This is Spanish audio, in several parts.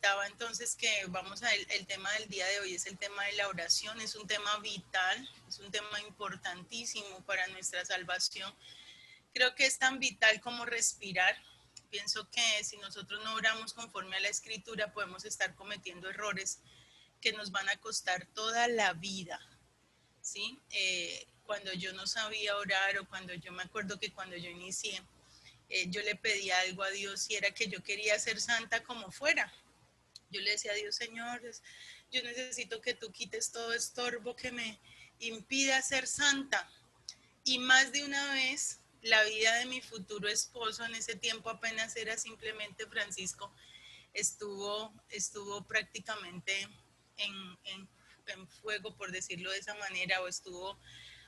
comentaba entonces que vamos a el tema del día de hoy es el tema de la oración, es un tema vital, es un tema importantísimo para nuestra salvación. Creo que es tan vital como respirar. Pienso que si nosotros no oramos conforme a la escritura podemos estar cometiendo errores que nos van a costar toda la vida, ¿sí? Cuando yo no sabía orar o cuando yo me acuerdo que cuando yo inicié, yo le pedía algo a Dios y era que yo quería ser santa como fuera. Yo le decía a Dios, Señor, yo necesito que tú quites todo estorbo que me impida ser santa. Y más de una vez, la vida de mi futuro esposo, en ese tiempo apenas era simplemente Francisco, estuvo prácticamente en, en, en fuego, por decirlo de esa manera, o estuvo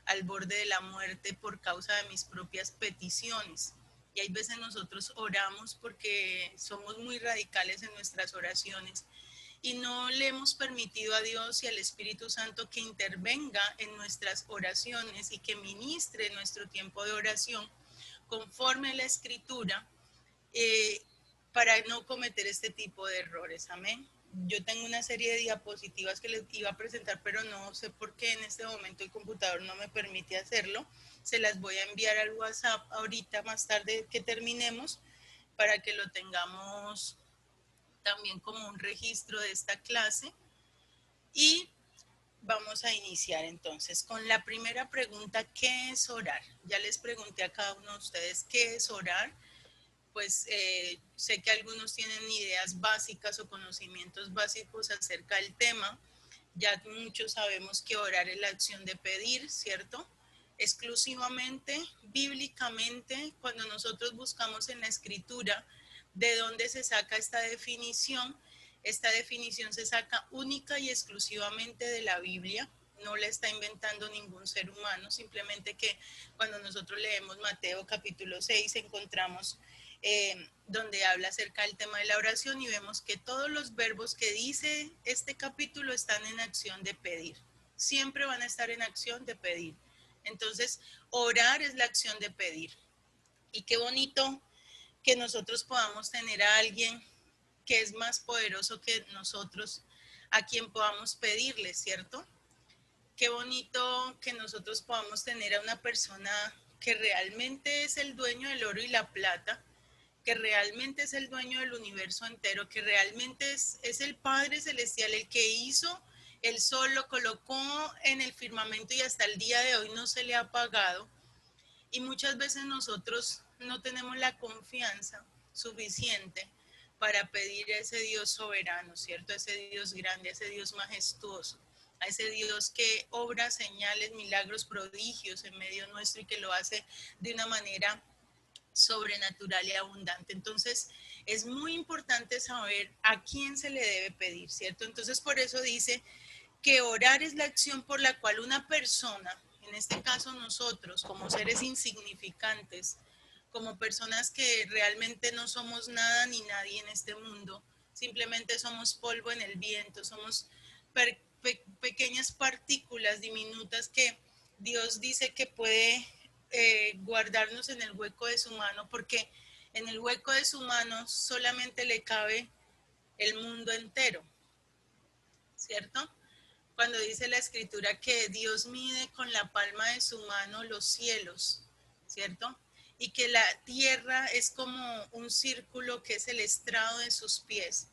al borde de la muerte por causa de mis propias peticiones. Y hay veces nosotros oramos porque somos muy radicales en nuestras oraciones y no le hemos permitido a Dios y al Espíritu Santo que intervenga en nuestras oraciones y que ministre nuestro tiempo de oración conforme a la Escritura, eh, para no cometer este tipo de errores. Amén. Yo tengo una serie de diapositivas que les iba a presentar, pero no sé por qué en este momento el computador no me permite hacerlo. Se las voy a enviar al WhatsApp ahorita más tarde que terminemos para que lo tengamos también como un registro de esta clase. Y vamos a iniciar entonces con la primera pregunta, ¿qué es orar? Ya les pregunté a cada uno de ustedes qué es orar. Pues sé que algunos tienen ideas básicas o conocimientos básicos acerca del tema. Ya muchos sabemos que orar es la acción de pedir, ¿cierto? Exclusivamente, bíblicamente, cuando nosotros buscamos en la escritura de dónde se saca esta definición se saca única y exclusivamente de la Biblia, no la está inventando ningún ser humano, simplemente que cuando nosotros leemos Mateo capítulo 6 encontramos donde habla acerca del tema de la oración y vemos que todos los verbos que dice este capítulo están en acción de pedir. Siempre van a estar en acción de pedir. Entonces, orar es la acción de pedir. Y qué bonito que nosotros podamos tener a alguien que es más poderoso que nosotros, a quien podamos pedirle, ¿cierto? Qué bonito que nosotros podamos tener a una persona que realmente es el dueño del oro y la plata, que realmente es el dueño del universo entero, que realmente es el Padre Celestial el que hizo el sol, lo colocó en el firmamento y hasta el día de hoy no se le ha apagado. Y muchas veces nosotros no tenemos la confianza suficiente para pedir a ese Dios soberano, ¿cierto? A ese Dios grande, a ese Dios majestuoso, a ese Dios que obra señales, milagros, prodigios en medio nuestro y que lo hace de una manera sobrenatural y abundante. Entonces, es muy importante saber a quién se le debe pedir, ¿cierto? Entonces, por eso dice que orar es la acción por la cual una persona, en este caso nosotros, como seres insignificantes, como personas que realmente no somos nada ni nadie en este mundo, simplemente somos polvo en el viento, somos pequeñas partículas diminutas que Dios dice que puede guardarnos en el hueco de su mano, porque en el hueco de su mano solamente le cabe el mundo entero, ¿cierto? Cuando dice la escritura que Dios mide con la palma de su mano los cielos, ¿cierto? Y que la tierra es como un círculo que es el estrado de sus pies.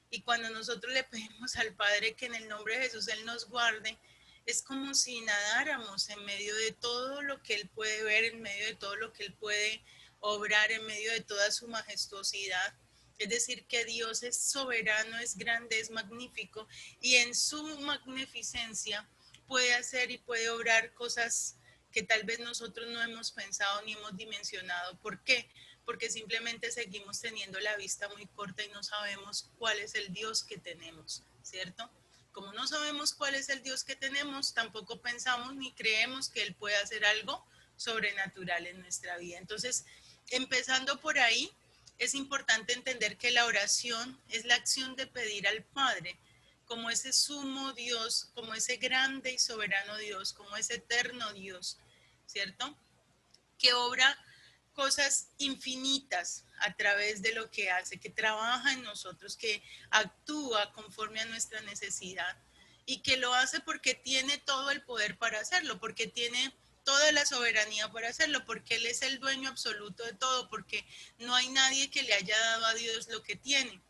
Y cuando nosotros le pedimos al Padre que en el nombre de Jesús Él nos guarde, es como si nadáramos en medio de todo lo que Él puede ver, en medio de todo lo que Él puede obrar, en medio de toda su majestuosidad. Es decir, que Dios es soberano, es grande, es magnífico y en su magnificencia puede hacer y puede obrar cosas que tal vez nosotros no hemos pensado ni hemos dimensionado. ¿Por qué? Porque simplemente seguimos teniendo la vista muy corta y no sabemos cuál es el Dios que tenemos, ¿cierto? Como no sabemos cuál es el Dios que tenemos, tampoco pensamos ni creemos que Él pueda hacer algo sobrenatural en nuestra vida. Entonces, empezando por ahí, es importante entender que la oración es la acción de pedir al Padre como ese sumo Dios, como ese grande y soberano Dios, como ese eterno Dios, ¿cierto? Que obra cosas infinitas a través de lo que hace, que trabaja en nosotros, que actúa conforme a nuestra necesidad y que lo hace porque tiene todo el poder para hacerlo, porque tiene toda la soberanía para hacerlo, porque Él es el dueño absoluto de todo, porque no hay nadie que le haya dado a Dios lo que tiene.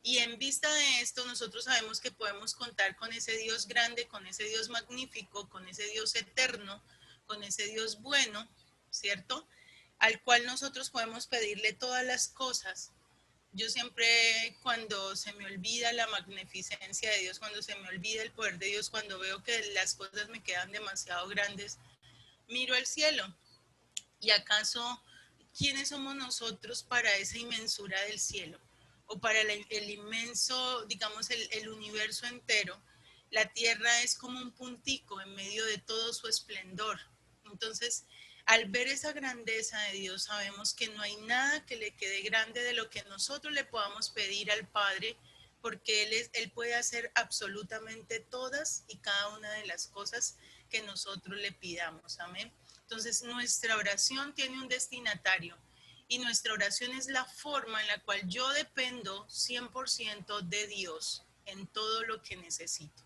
Y en vista de esto, nosotros sabemos que podemos contar con ese Dios grande, con ese Dios magnífico, con ese Dios eterno, con ese Dios bueno, ¿cierto? Al cual nosotros podemos pedirle todas las cosas. Yo siempre, cuando se me olvida la magnificencia de Dios, cuando se me olvida el poder de Dios, cuando veo que las cosas me quedan demasiado grandes, miro al cielo. ¿Y acaso quiénes somos nosotros para esa inmensura del cielo? O para el inmenso, digamos, el universo entero. La tierra es como un puntico en medio de todo su esplendor. Entonces, al ver esa grandeza de Dios, sabemos que no hay nada que le quede grande de lo que nosotros le podamos pedir al Padre, porque Él puede hacer absolutamente todas y cada una de las cosas que nosotros le pidamos. Amén. Entonces, nuestra oración tiene un destinatario y nuestra oración es la forma en la cual yo dependo 100% de Dios en todo lo que necesito.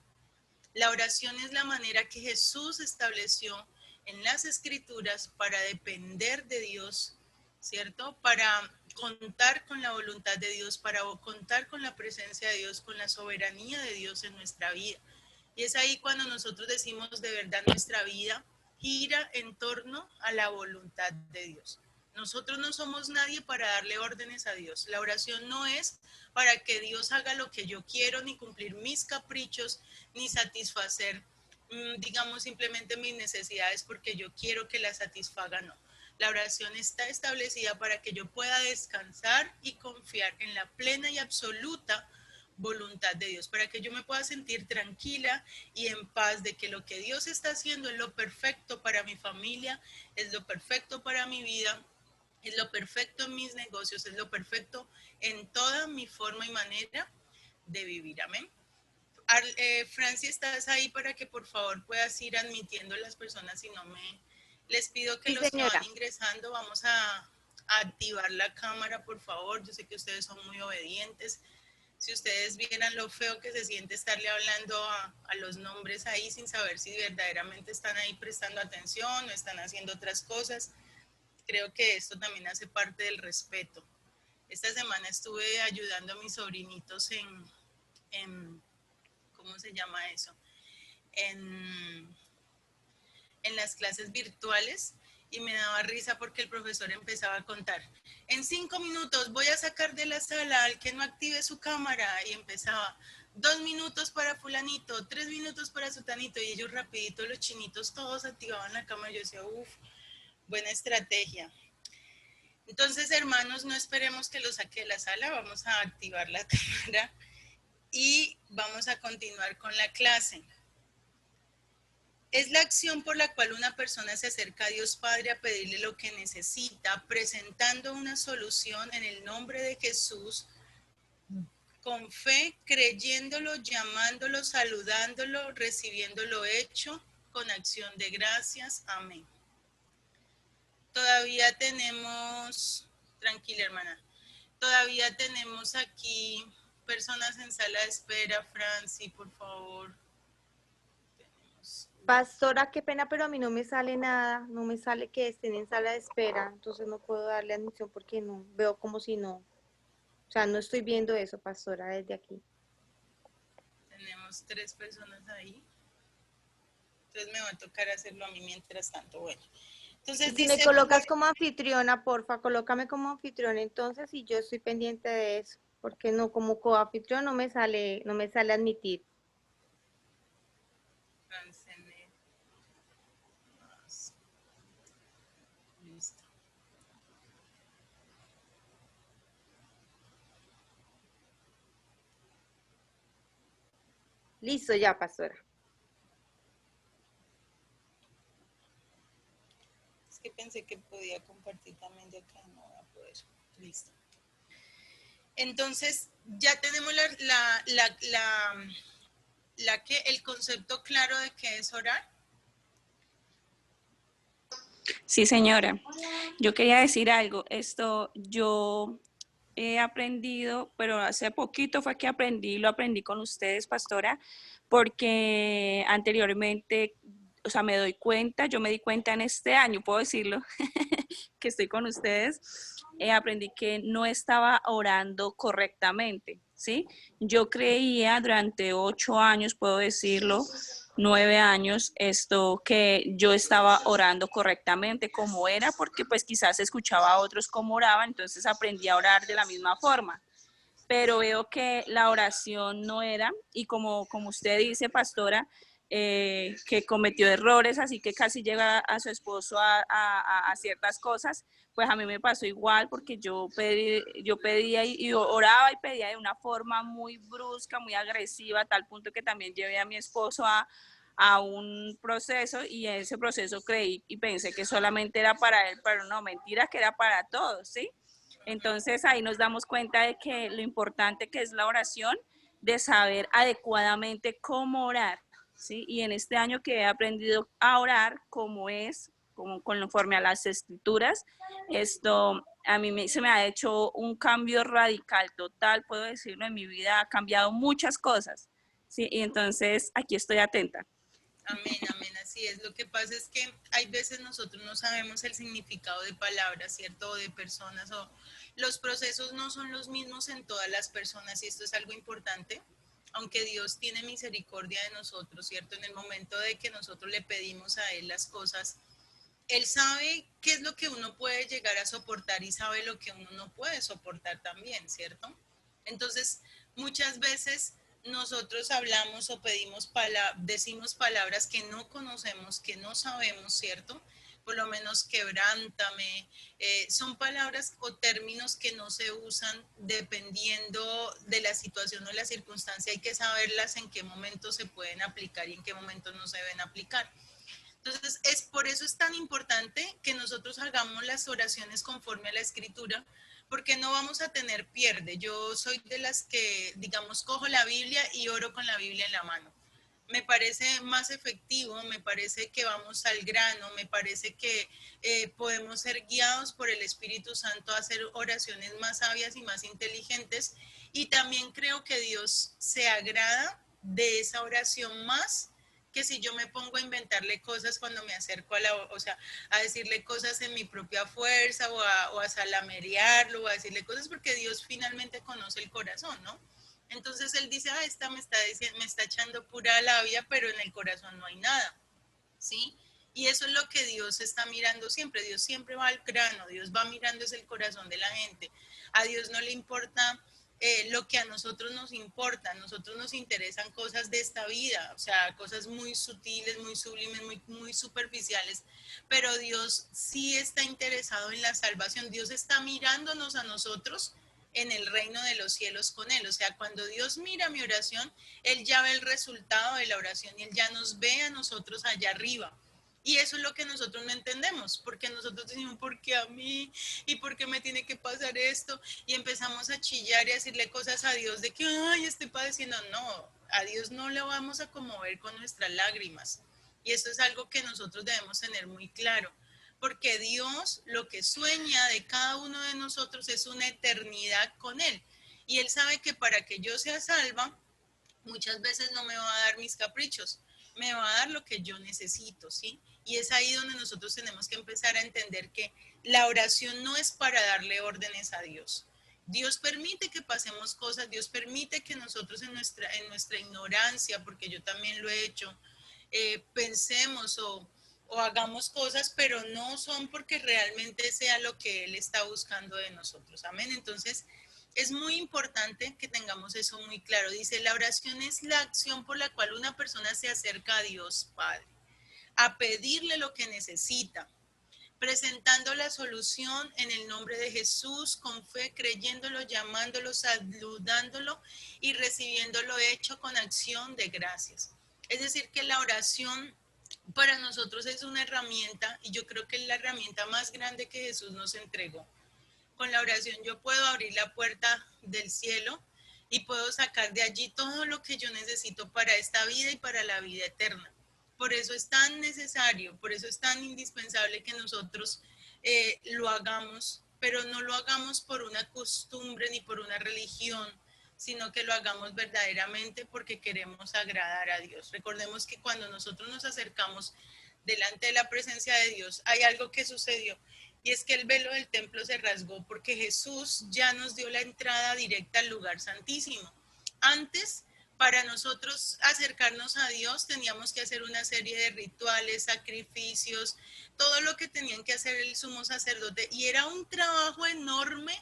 La oración es la manera que Jesús estableció en las Escrituras para depender de Dios, ¿cierto? Para contar con la voluntad de Dios, para contar con la presencia de Dios, con la soberanía de Dios en nuestra vida. Y es ahí cuando nosotros decimos de verdad nuestra vida gira en torno a la voluntad de Dios. Nosotros no somos nadie para darle órdenes a Dios. La oración no es para que Dios haga lo que yo quiero, ni cumplir mis caprichos, ni satisfacer, digamos, simplemente mis necesidades porque yo quiero que las satisfaga, no. La oración está establecida para que yo pueda descansar y confiar en la plena y absoluta voluntad de Dios, para que yo me pueda sentir tranquila y en paz de que lo que Dios está haciendo es lo perfecto para mi familia, es lo perfecto para mi vida, es lo perfecto en mis negocios, es lo perfecto en toda mi forma y manera de vivir. Amén. Francia, ¿estás ahí para que por favor puedas ir admitiendo a las personas? Si no me... Les pido que Sí, los que van señora. ingresando, vamos a activar la cámara, por favor. Yo sé que ustedes son muy obedientes. Si ustedes vieran lo feo que se siente estarle hablando a los nombres ahí sin saber si verdaderamente están ahí prestando atención o están haciendo otras cosas, creo que esto también hace parte del respeto. Esta semana estuve ayudando a mis sobrinitos en ¿cómo se llama eso? En, en las clases virtuales y me daba risa porque el profesor empezaba a contar. En 5 minutos voy a sacar de la sala al que no active su cámara y empezaba 2 minutos para fulanito, 3 minutos para sutanito y ellos rapidito, los chinitos todos activaban la cámara y yo decía, uff, buena estrategia. Entonces, hermanos, no esperemos que lo saque de la sala, vamos a activar la cámara y vamos a continuar con la clase. Es la acción por la cual una persona se acerca a Dios Padre a pedirle lo que necesita, presentando una solución en el nombre de Jesús, con fe, creyéndolo, llamándolo, saludándolo, recibiéndolo hecho, con acción de gracias. Amén. Todavía tenemos, tranquila hermana, todavía tenemos aquí personas en sala de espera. Franci, por favor. Pastora, qué pena, pero a mí no me sale nada, no me sale que estén en sala de espera, entonces no puedo darle admisión porque no, veo como si no, o sea, no estoy viendo eso, pastora, desde aquí. Tenemos 3 personas ahí. Entonces me va a tocar hacerlo a mí mientras tanto. Bueno, entonces Si me dice, colocas como anfitriona, porfa, colócame como anfitriona entonces y yo estoy pendiente de eso, porque no, como coanfitrión no me sale admitir. listo. Listo ya, pastora. Es que pensé que podía compartir también de acá, no voy a poder. Listo. Entonces, ya tenemos el concepto claro de qué es orar. Sí, señora. Yo quería decir algo. Esto yo he aprendido, pero hace poquito fue que aprendí, lo aprendí con ustedes, pastora, porque anteriormente, o sea, me doy cuenta, yo me di cuenta en este año, puedo decirlo, que estoy con ustedes, aprendí que no estaba orando correctamente, ¿sí? Yo creía durante 8 años, puedo decirlo, 9 años, esto que yo estaba orando correctamente como era, porque pues quizás escuchaba a otros cómo oraban, entonces aprendí a orar de la misma forma. Pero veo que la oración no era, y como usted dice, pastora, que cometió errores, así que casi llega a su esposo a ciertas cosas, pues a mí me pasó igual, porque yo pedía y oraba y pedía de una forma muy brusca, muy agresiva, a tal punto que también llevé a mi esposo a un proceso, y en ese proceso creí y pensé que solamente era para él, pero no, mentira, que era para todos, ¿sí? Entonces ahí nos damos cuenta de que lo importante que es la oración, de saber adecuadamente cómo orar, ¿sí? Y en este año que he aprendido a orar como es, como conforme a las escrituras, esto a mí se me ha hecho un cambio radical, total, puedo decirlo, en mi vida ha cambiado muchas cosas, ¿sí? Y entonces aquí estoy atenta. Amén, amén, así es. Lo que pasa es que hay veces nosotros no sabemos el significado de palabras, ¿cierto? O de personas, o los procesos no son los mismos en todas las personas, y esto es algo importante. Aunque Dios tiene misericordia de nosotros, ¿cierto? En el momento de que nosotros le pedimos a Él las cosas, Él sabe qué es lo que uno puede llegar a soportar y sabe lo que uno no puede soportar también, ¿cierto? Entonces, muchas veces nosotros hablamos o decimos palabras que no conocemos, que no sabemos, ¿cierto? Por lo menos quebrántame, son palabras o términos que no se usan dependiendo de la situación o la circunstancia. Hay que saberlas en qué momento se pueden aplicar y en qué momento no se deben aplicar. Entonces, por eso es tan importante que nosotros hagamos las oraciones conforme a la escritura, porque no vamos a tener pierde. Yo soy de las que, digamos, cojo la Biblia y oro con la Biblia en la mano. Me parece más efectivo, me parece que vamos al grano, me parece que podemos ser guiados por el Espíritu Santo a hacer oraciones más sabias y más inteligentes. Y también creo que Dios se agrada de esa oración más que si yo me pongo a inventarle cosas cuando me acerco o sea, a decirle cosas en mi propia fuerza, o a salamerearlo, o a decirle cosas, porque Dios finalmente conoce el corazón, ¿no? Entonces él dice, esta me está diciendo, me está echando pura labia, pero en el corazón no hay nada, ¿sí? Y eso es lo que Dios está mirando siempre. Dios siempre va al grano, Dios va mirando es el corazón de la gente. A Dios no le importa lo que a nosotros nos importa. A nosotros nos interesan cosas de esta vida, o sea, cosas muy sutiles, muy sublimes, muy superficiales. Pero Dios sí está interesado en la salvación. Dios está mirándonos a nosotros en el reino de los cielos con Él. O sea, cuando Dios mira mi oración, Él ya ve el resultado de la oración y Él ya nos ve a nosotros allá arriba. Y eso es lo que nosotros no entendemos, porque nosotros decimos, ¿por qué a mí? ¿Y por qué me tiene que pasar esto? Y empezamos a chillar y a decirle cosas a Dios de que, ay, estoy padeciendo. No, a Dios no le vamos a conmover con nuestras lágrimas. Y eso es algo que nosotros debemos tener muy claro, porque Dios lo que sueña de cada uno de nosotros es una eternidad con Él. Y Él sabe que para que yo sea salva, muchas veces no me va a dar mis caprichos, me va a dar lo que yo necesito, ¿sí? Y es ahí donde nosotros tenemos que empezar a entender que la oración no es para darle órdenes a Dios. Dios permite que pasemos cosas, Dios permite que nosotros en nuestra ignorancia, porque yo también lo he hecho, pensemos o hagamos cosas, pero no son porque realmente sea lo que Él está buscando de nosotros. Amén. Entonces, es muy importante que tengamos eso muy claro. Dice, la oración es la acción por la cual una persona se acerca a Dios Padre, a pedirle lo que necesita, presentando la solución en el nombre de Jesús, con fe, creyéndolo, llamándolo, saludándolo y recibiéndolo hecho con acción de gracias. Es decir, que la oración para nosotros es una herramienta, y yo creo que es la herramienta más grande que Jesús nos entregó. Con la oración yo puedo abrir la puerta del cielo y puedo sacar de allí todo lo que yo necesito para esta vida y para la vida eterna. Por eso es tan necesario, por eso es tan indispensable que nosotros lo hagamos, pero no lo hagamos por una costumbre ni por una religión, sino que lo hagamos verdaderamente porque queremos agradar a Dios. Recordemos que cuando nosotros nos acercamos delante de la presencia de Dios, hay algo que sucedió, y es que el velo del templo se rasgó porque Jesús ya nos dio la entrada directa al lugar santísimo. Antes, para nosotros acercarnos a Dios, teníamos que hacer una serie de rituales, sacrificios, todo lo que tenían que hacer el sumo sacerdote, y era un trabajo enorme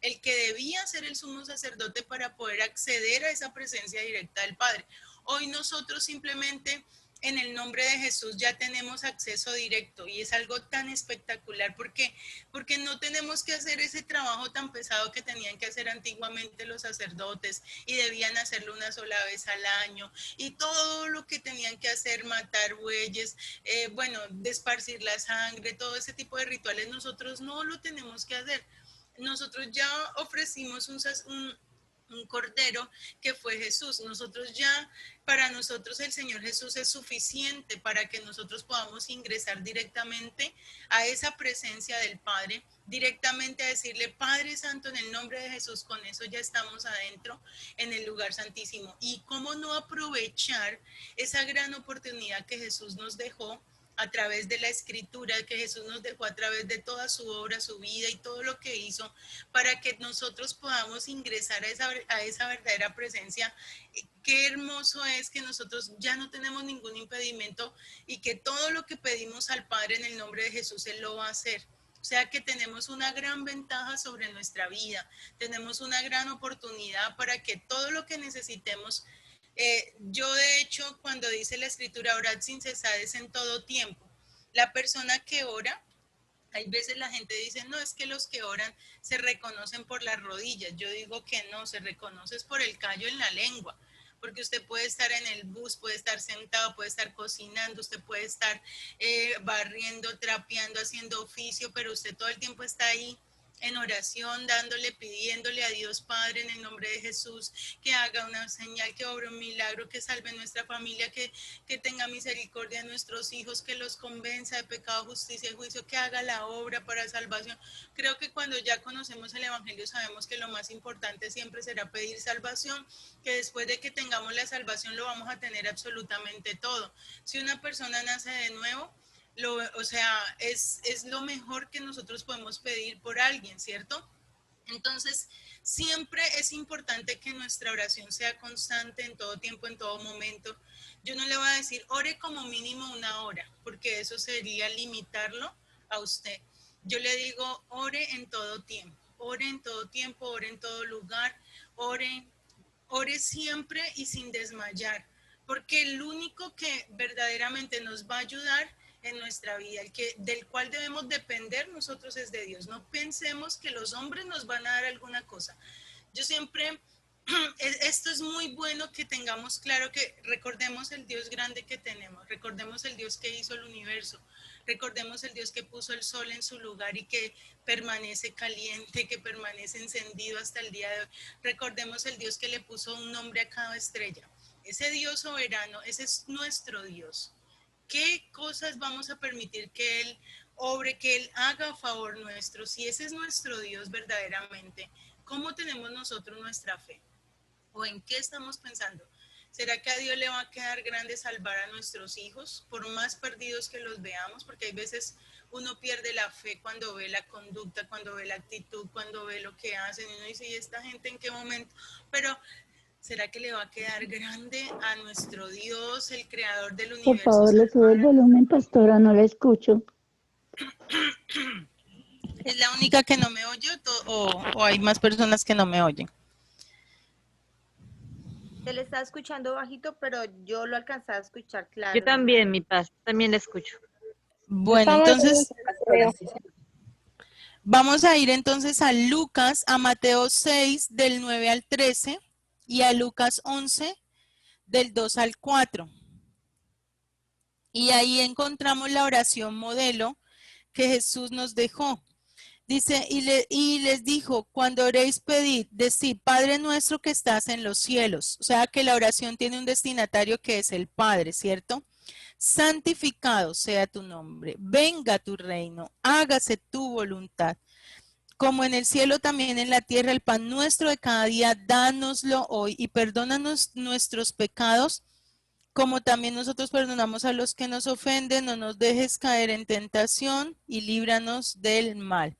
el que debía hacer el sumo sacerdote para poder acceder a esa presencia directa del Padre. Hoy nosotros simplemente en el nombre de Jesús ya tenemos acceso directo, y es algo tan espectacular porque no tenemos que hacer ese trabajo tan pesado que tenían que hacer antiguamente los sacerdotes, y debían hacerlo una sola vez al año, y todo lo que tenían que hacer, matar bueyes, bueno, desparcir la sangre, todo ese tipo de rituales, nosotros no lo tenemos que hacer. Nosotros ya ofrecimos un cordero que fue Jesús. Nosotros ya, para nosotros el Señor Jesús es suficiente para que nosotros podamos ingresar directamente a esa presencia del Padre, directamente a decirle, Padre Santo, en el nombre de Jesús. Con eso ya estamos adentro en el lugar santísimo. Y cómo no aprovechar esa gran oportunidad que Jesús nos dejó a través de la escritura, que Jesús nos dejó a través de toda su obra, su vida y todo lo que hizo, para que nosotros podamos ingresar a esa verdadera presencia. Qué hermoso es que nosotros ya no tenemos ningún impedimento, y que todo lo que pedimos al Padre en el nombre de Jesús, Él lo va a hacer. O sea que tenemos una gran ventaja sobre nuestra vida, tenemos una gran oportunidad para que todo lo que necesitemos. Yo de hecho, cuando dice la escritura, orad sin cesar, es en todo tiempo. La persona que ora, hay veces la gente dice, no, es que los que oran se reconocen por las rodillas. Yo digo que no, se reconoce por el callo en la lengua, porque usted puede estar en el bus, puede estar sentado, puede estar cocinando, usted puede estar barriendo, trapeando, haciendo oficio, pero usted todo el tiempo está ahí en oración, dándole, pidiéndole a Dios Padre en el nombre de Jesús, que haga una señal, que obre un milagro, que salve nuestra familia, que tenga misericordia de nuestros hijos, que los convenza de pecado, justicia y juicio, que haga la obra para salvación. Creo que cuando ya conocemos el Evangelio sabemos que lo más importante siempre será pedir salvación, que después de que tengamos la salvación lo vamos a tener absolutamente todo. Si una persona nace de nuevo, o sea, es lo mejor que nosotros podemos pedir por alguien, ¿cierto? Entonces, siempre es importante que nuestra oración sea constante en todo tiempo, en todo momento. Yo no le voy a decir, ore como mínimo 1 hora, porque eso sería limitarlo a usted. Yo le digo, ore en todo tiempo, ore en todo tiempo, ore en todo lugar, ore siempre y sin desmayar, porque el único que verdaderamente nos va a ayudar en nuestra vida, del cual debemos depender nosotros, es de Dios. No pensemos que los hombres nos van a dar alguna cosa. Yo siempre, esto es muy bueno que tengamos claro, que recordemos el Dios grande que tenemos, recordemos el Dios que hizo el universo, recordemos el Dios que puso el sol en su lugar y que permanece caliente, que permanece encendido hasta el día de hoy. Recordemos el Dios que le puso un nombre a cada estrella. Ese Dios soberano, ese es nuestro Dios. ¿Qué cosas vamos a permitir que Él obre, que Él haga a favor nuestro? Si ese es nuestro Dios verdaderamente, ¿cómo tenemos nosotros nuestra fe? ¿O en qué estamos pensando? ¿Será que a Dios le va a quedar grande salvar a nuestros hijos, por más perdidos que los veamos? Porque hay veces uno pierde la fe cuando ve la conducta, cuando ve la actitud, cuando ve lo que hacen, y uno dice, ¿y esta gente en qué momento? Pero ¿será que le va a quedar grande a nuestro Dios, el creador del universo? Por favor, le sube el volumen, pastora, no la escucho. ¿Es la única que no me oye o hay más personas que no me oyen? Se le está escuchando bajito, pero yo lo alcanzaba a escuchar claro. Yo también, mi paz, también la escucho. Bueno, entonces vamos a ir entonces a Lucas, a Mateo 6, del 9 al 13, y a Lucas 11, del 2 al 4. Y ahí encontramos la oración modelo que Jesús nos dejó. Dice, y les dijo, cuando oréis, pedid, decid, Padre nuestro que estás en los cielos. O sea que la oración tiene un destinatario que es el Padre, ¿cierto? santificado sea tu nombre, venga tu reino, hágase tu voluntad, como en el cielo también en la tierra. El pan nuestro de cada día, dánoslo hoy y perdónanos nuestros pecados, como también nosotros perdonamos a los que nos ofenden. No nos dejes caer en tentación y líbranos del mal.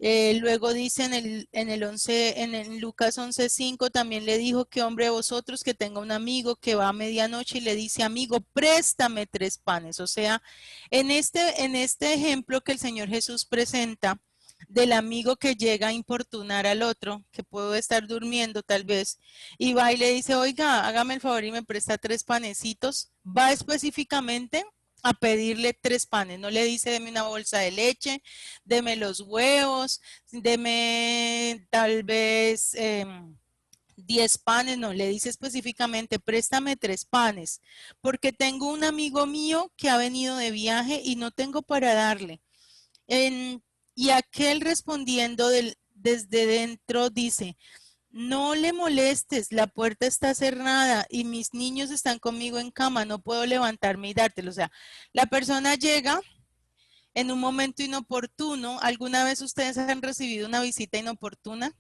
Luego dice en Lucas 11:5, también le dijo: que hombre de vosotros que tenga un amigo que va a medianoche y le dice: amigo, préstame 3 panes. O sea, en este ejemplo que el Señor Jesús presenta del amigo que llega a importunar al otro, que puede estar durmiendo tal vez, y va y le dice: oiga, hágame el favor y me presta 3 panecitos, va específicamente a pedirle 3 panes, no le dice: deme una bolsa de leche, deme los huevos, deme tal vez 10 panes, no, le dice específicamente: préstame 3 panes, porque tengo un amigo mío que ha venido de viaje y no tengo para darle. Y aquel respondiendo desde dentro dice: no le molestes, la puerta está cerrada y mis niños están conmigo en cama, no puedo levantarme y dártelo. O sea, la persona llega en un momento inoportuno. ¿Alguna vez ustedes han recibido una visita inoportuna?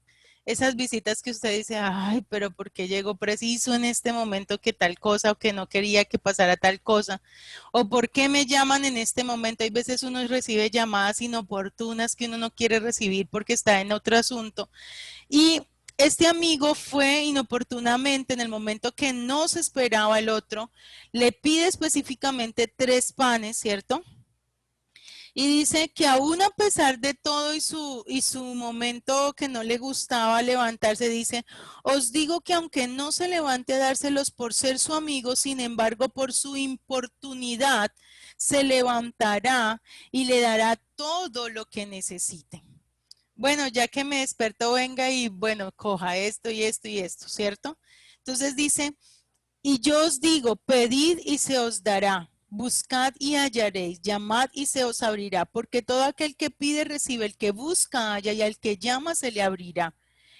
Esas visitas que usted dice: ay, pero ¿por qué llegó preciso en este momento que tal cosa, o que no quería que pasara tal cosa? ¿O por qué me llaman en este momento? Hay veces uno recibe llamadas inoportunas que uno no quiere recibir porque está en otro asunto. Y este amigo fue inoportunamente, en el momento que no se esperaba el otro, le pide específicamente 3 panes, ¿cierto? Y dice que aún a pesar de todo y su momento que no le gustaba levantarse, dice: os digo que aunque no se levante a dárselos por ser su amigo, sin embargo, por su importunidad, se levantará y le dará todo lo que necesite. Bueno, ya que me despertó, venga y bueno, coja esto y esto y esto, ¿cierto? Entonces dice: y yo os digo, pedid y se os dará, buscad y hallaréis, llamad y se os abrirá, porque todo aquel que pide recibe, el que busca halla, y al que llama se le abrirá.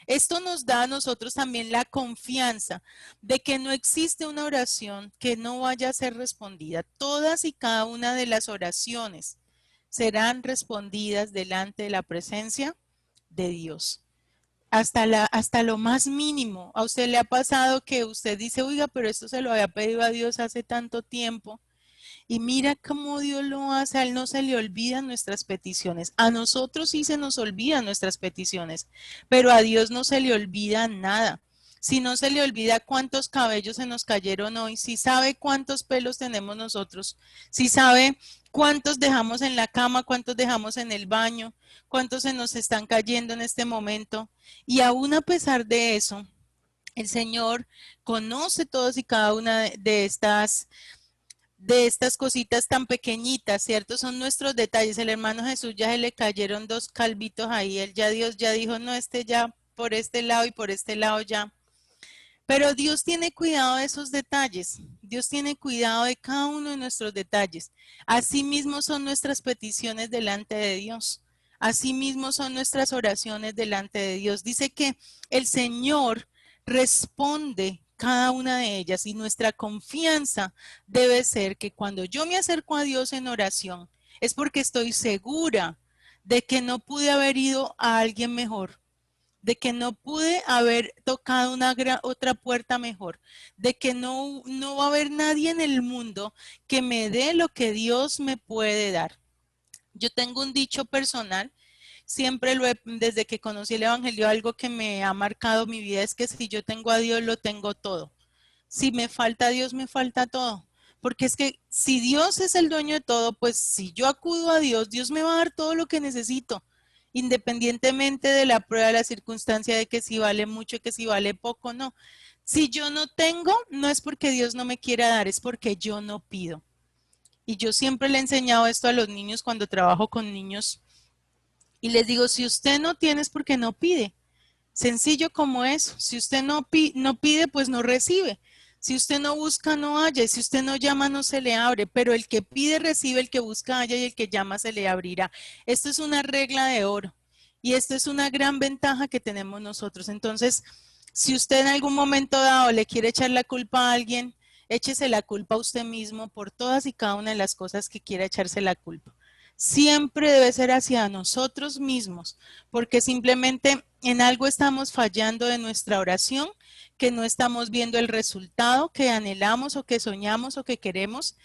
Esto nos da a nosotros también la confianza de que no existe una oración que no vaya a ser respondida. Todas y cada una de las oraciones serán respondidas delante de la presencia de Dios. Hasta lo más mínimo. ¿A usted le ha pasado que usted dice: oiga, pero esto se lo había pedido a Dios hace tanto tiempo? Y mira cómo Dios lo hace. A él no se le olvidan nuestras peticiones. A nosotros sí se nos olvidan nuestras peticiones, pero a Dios no se le olvida nada. Si no se le olvida cuántos cabellos se nos cayeron hoy, si sabe cuántos pelos tenemos nosotros, si sabe cuántos dejamos en la cama, cuántos dejamos en el baño, cuántos se nos están cayendo en este momento. Y aún a pesar de eso, el Señor conoce todas y cada una de estas cositas tan pequeñitas, ¿cierto? Son nuestros detalles. El hermano Jesús ya se le cayeron 2 calvitos ahí. Dios ya dijo: no, este ya por este lado y por este lado ya. Pero Dios tiene cuidado de esos detalles. Dios tiene cuidado de cada uno de nuestros detalles. Asimismo son nuestras peticiones delante de Dios. Asimismo son nuestras oraciones delante de Dios. Dice que el Señor responde cada una de ellas, y nuestra confianza debe ser que cuando yo me acerco a Dios en oración, es porque estoy segura de que no pude haber ido a alguien mejor, de que no pude haber tocado otra puerta mejor, de que no va a haber nadie en el mundo que me dé lo que Dios me puede dar. Yo tengo un dicho personal, siempre desde que conocí el Evangelio, algo que me ha marcado mi vida es que si yo tengo a Dios, lo tengo todo. Si me falta Dios, me falta todo. Porque es que si Dios es el dueño de todo, pues si yo acudo a Dios, Dios me va a dar todo lo que necesito, independientemente de la prueba, de la circunstancia, de que si vale mucho, que si vale poco, no. Si yo no tengo, no es porque Dios no me quiera dar, es porque yo no pido. Y yo siempre le he enseñado esto a los niños cuando trabajo con niños, y les digo: si usted no tiene es porque no pide. Sencillo como eso. Si usted no pide, pues no recibe. Si usted no busca, no halla. Si usted no llama, no se le abre. Pero el que pide, recibe; el que busca, halla; y el que llama, se le abrirá. Esto es una regla de oro. Y esto es una gran ventaja que tenemos nosotros. Entonces, si usted en algún momento dado le quiere echar la culpa a alguien, échese la culpa a usted mismo por todas y cada una de las cosas que quiera echarse la culpa. Siempre debe ser hacia nosotros mismos, porque simplemente en algo estamos fallando de nuestra oración, que no estamos viendo el resultado que anhelamos o que soñamos o que queremos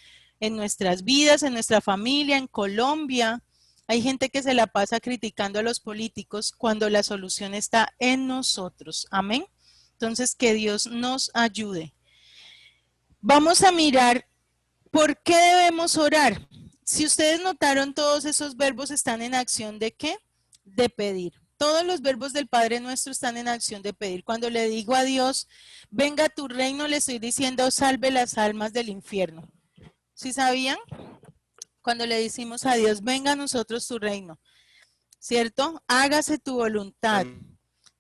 en nuestras vidas, en nuestra familia, en Colombia. Hay gente que se la pasa criticando a los políticos cuando la solución está en nosotros. Amén. Entonces, que Dios nos ayude. Vamos a mirar por qué debemos orar. Si ustedes notaron, todos esos verbos están en acción ¿de qué? De pedir. Todos los verbos del Padre Nuestro están en acción de pedir. Cuando le digo a Dios, venga a tu reino, le estoy diciendo, salve las almas del infierno. ¿Sí sabían? Cuando le decimos a Dios, venga a nosotros tu reino, ¿cierto? Hágase tu voluntad.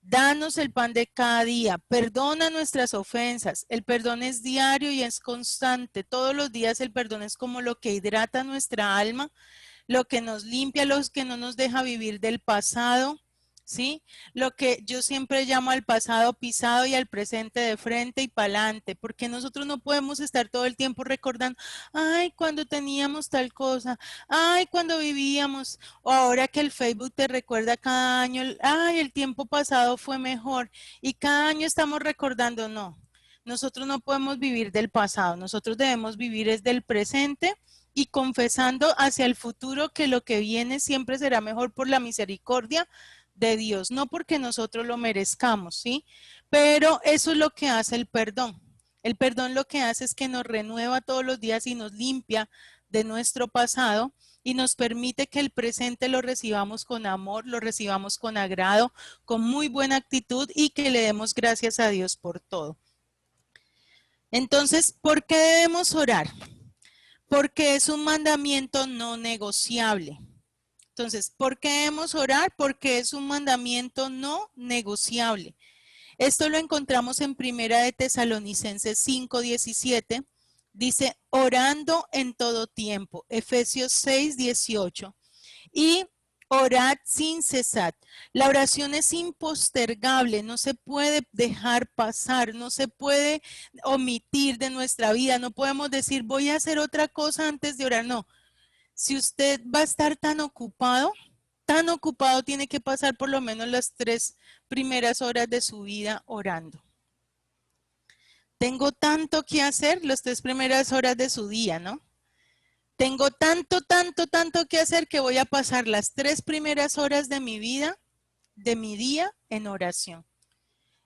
Danos el pan de cada día, perdona nuestras ofensas. El perdón es diario y es constante. Todos los días el perdón es como lo que hidrata nuestra alma, lo que nos limpia, lo que no nos deja vivir del pasado, ¿sí? Lo que yo siempre llamo al pasado pisado y al presente de frente y para adelante, porque nosotros no podemos estar todo el tiempo recordando, ay, cuando teníamos tal cosa, ay, cuando vivíamos, o ahora que el Facebook te recuerda cada año, ay, el tiempo pasado fue mejor, y cada año estamos recordando, no. Nosotros no podemos vivir del pasado, nosotros debemos vivir es del presente y confesando hacia el futuro que lo que viene siempre será mejor por la misericordia de Dios, no porque nosotros lo merezcamos, ¿sí? Pero eso es lo que hace el perdón. El perdón lo que hace es que nos renueva todos los días y nos limpia de nuestro pasado y nos permite que el presente lo recibamos con amor, lo recibamos con agrado, con muy buena actitud y que le demos gracias a Dios por todo. Entonces, ¿por qué debemos orar? Porque es un mandamiento no negociable. Entonces, ¿por qué debemos orar? Porque es un mandamiento no negociable. Esto lo encontramos en Primera de Tesalonicenses 5:17. Dice, orando en todo tiempo. Efesios 6:18. Y orad sin cesar. La oración es impostergable, no se puede dejar pasar, no se puede omitir de nuestra vida. No podemos decir, voy a hacer otra cosa antes de orar. No. Si usted va a estar tan ocupado tiene que pasar por lo menos las 3 primeras horas de su vida orando. Tengo tanto que hacer las 3 primeras horas de su día, ¿no? Tengo tanto que hacer que voy a pasar las 3 primeras horas de mi vida, de mi día, en oración.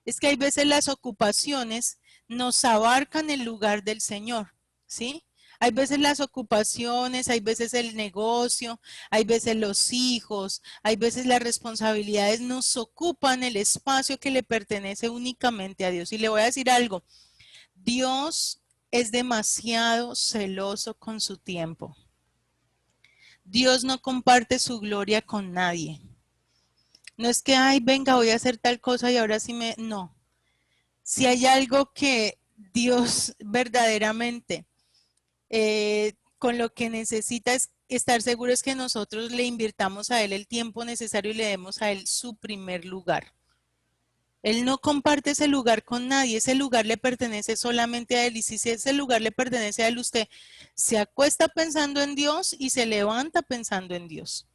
Es que hay veces las ocupaciones nos abarcan el lugar del Señor, ¿sí? Hay veces las ocupaciones, hay veces el negocio, hay veces los hijos, hay veces las responsabilidades nos ocupan el espacio que le pertenece únicamente a Dios. Y le voy a decir algo, Dios es demasiado celoso con su tiempo. Dios no comparte su gloria con nadie. No es que, ay, venga, voy a hacer tal cosa y ahora sí me... No. Si hay algo que Dios verdaderamente... con lo que necesita es estar seguro es que nosotros le invirtamos a él el tiempo necesario y le demos a él su primer lugar. Él no comparte ese lugar con nadie, ese lugar le pertenece solamente a él y si ese lugar le pertenece a él, usted se acuesta pensando en Dios y se levanta pensando en Dios.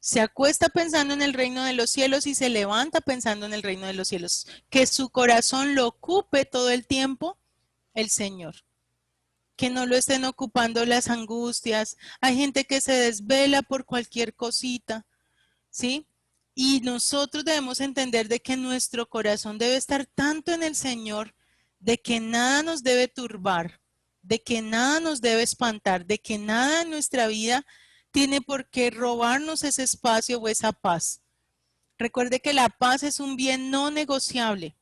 Se acuesta pensando en el reino de los cielos y se levanta pensando en el reino de los cielos. Que su corazón lo ocupe todo el tiempo el Señor. Que no lo estén ocupando las angustias. Hay gente que se desvela por cualquier cosita, ¿sí? Y nosotros debemos entender de que nuestro corazón debe estar tanto en el Señor, de que nada nos debe turbar, de que nada nos debe espantar, de que nada en nuestra vida tiene por qué robarnos ese espacio o esa paz. Recuerde que la paz es un bien no negociable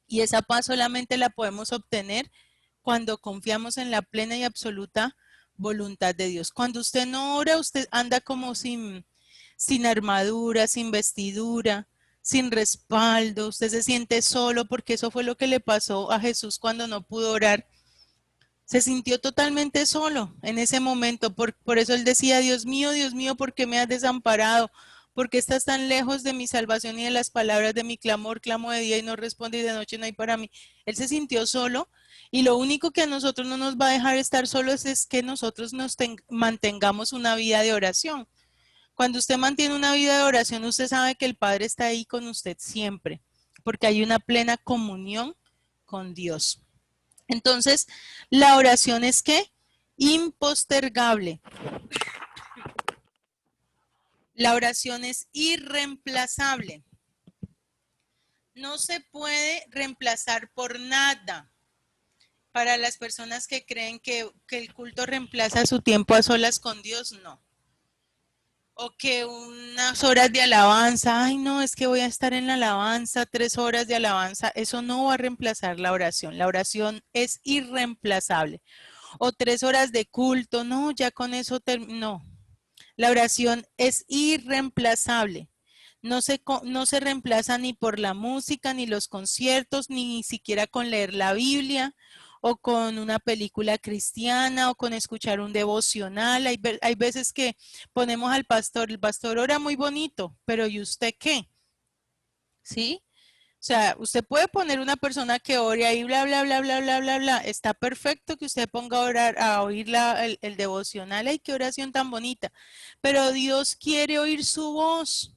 y esa paz solamente la podemos obtener cuando confiamos en la plena y absoluta voluntad de Dios. Cuando usted no ora, usted anda como sin armadura, sin vestidura, sin respaldo. Usted se siente solo porque eso fue lo que le pasó a Jesús cuando no pudo orar. Se sintió totalmente solo en ese momento. Por eso él decía, Dios mío, ¿por qué me has desamparado? ¿Por qué estás tan lejos de mi salvación y de las palabras de mi clamor? Clamo de día y no responde y de noche no hay para mí. Él se sintió solo Y lo único que a nosotros no nos va a dejar estar solos es que nosotros mantengamos una vida de oración. Cuando usted mantiene una vida de oración, usted sabe que el Padre está ahí con usted siempre, porque hay una plena comunión con Dios. Entonces, la oración es ¿qué? Impostergable. La oración es irreemplazable. No se puede reemplazar por nada. Para las personas que creen que el culto reemplaza su tiempo a solas con Dios, no. O que unas horas de alabanza, ay no, es que voy a estar en la alabanza, 3 horas de alabanza, eso no va a reemplazar la oración. La oración es irreemplazable. O 3 horas de culto, no, ya con eso no. La oración es irreemplazable. No se reemplaza ni por la música, ni los conciertos, ni siquiera con leer la Biblia, o con una película cristiana, o con escuchar un devocional. Hay veces que ponemos al pastor, el pastor ora muy bonito, pero ¿y usted qué? ¿Sí? O sea, usted puede poner una persona que ore ahí, bla, bla, bla, bla, bla, bla, bla. Está perfecto que usted ponga a orar, a oír el devocional. ¡Ay, qué oración tan bonita! Pero Dios quiere oír su voz.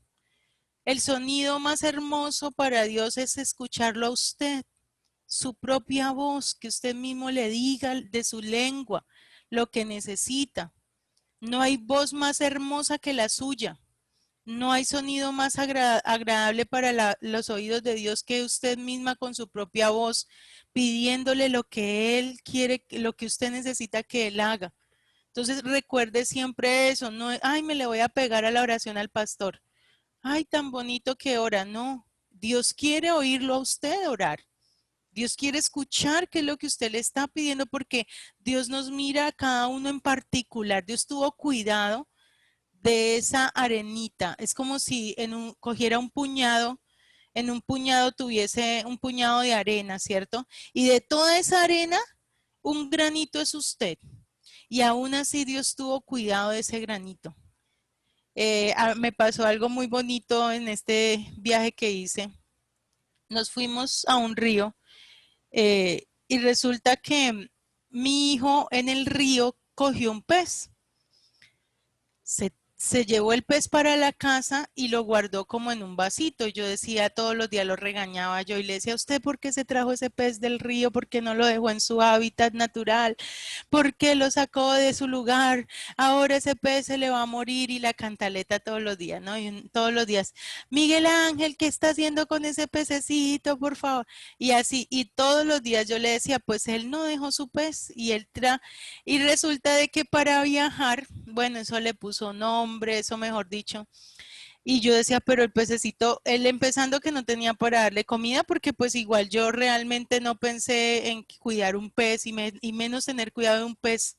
El sonido más hermoso para Dios es escucharlo a usted, su propia voz, que usted mismo le diga de su lengua lo que necesita. No hay voz más hermosa que la suya. No hay sonido más agradable para los oídos de Dios que usted misma con su propia voz, pidiéndole lo que Él quiere, lo que usted necesita que Él haga. Entonces recuerde siempre eso, no, ay, me le voy a pegar a la oración al pastor. Ay, tan bonito que ora, no. Dios quiere oírlo a usted orar. Dios quiere escuchar qué es lo que usted le está pidiendo porque Dios nos mira a cada uno en particular. Dios tuvo cuidado de esa arenita. Es como si cogiera un puñado, en un puñado tuviese un puñado de arena, ¿cierto? Y de toda esa arena, un granito es usted. Y aún así Dios tuvo cuidado de ese granito. Me pasó algo muy bonito en este viaje que hice. Nos fuimos a un río y resulta que mi hijo en el río cogió un pez. Se llevó el pez para la casa y lo guardó como en un vasito. Yo decía, todos los días lo regañaba yo y le decía, ¿usted por qué se trajo ese pez del río? ¿Por qué no lo dejó en su hábitat natural? ¿Por qué lo sacó de su lugar? Ahora ese pez se le va a morir y la cantaleta todos los días, ¿no? Y todos los días, Miguel Ángel, ¿qué está haciendo con ese pececito, por favor? Y así, y todos los días yo le decía, pues él no dejó su pez y y resulta de que para viajar, bueno, eso le puso nombre, eso mejor dicho. Y yo decía, pero el pececito, él empezando que no tenía para darle comida, porque pues igual yo realmente no pensé en cuidar un pez y menos tener cuidado de un pez.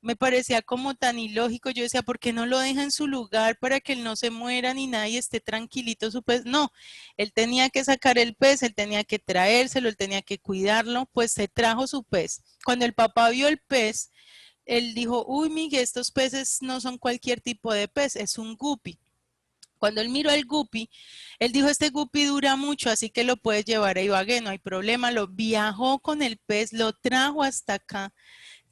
Me parecía como tan ilógico. Yo decía, ¿por qué no lo deja en su lugar para que él no se muera ni nada y esté tranquilito su pez? No, él tenía que sacar el pez, él tenía que traérselo, él tenía que cuidarlo, pues se trajo su pez. Cuando el papá vio el pez, él dijo, uy, Miguel, estos peces no son cualquier tipo de pez, es un guppy. Cuando él miró al guppy, él dijo, este guppy dura mucho, así que lo puedes llevar a Ibagué, no hay problema. Lo viajó con el pez, lo trajo hasta acá.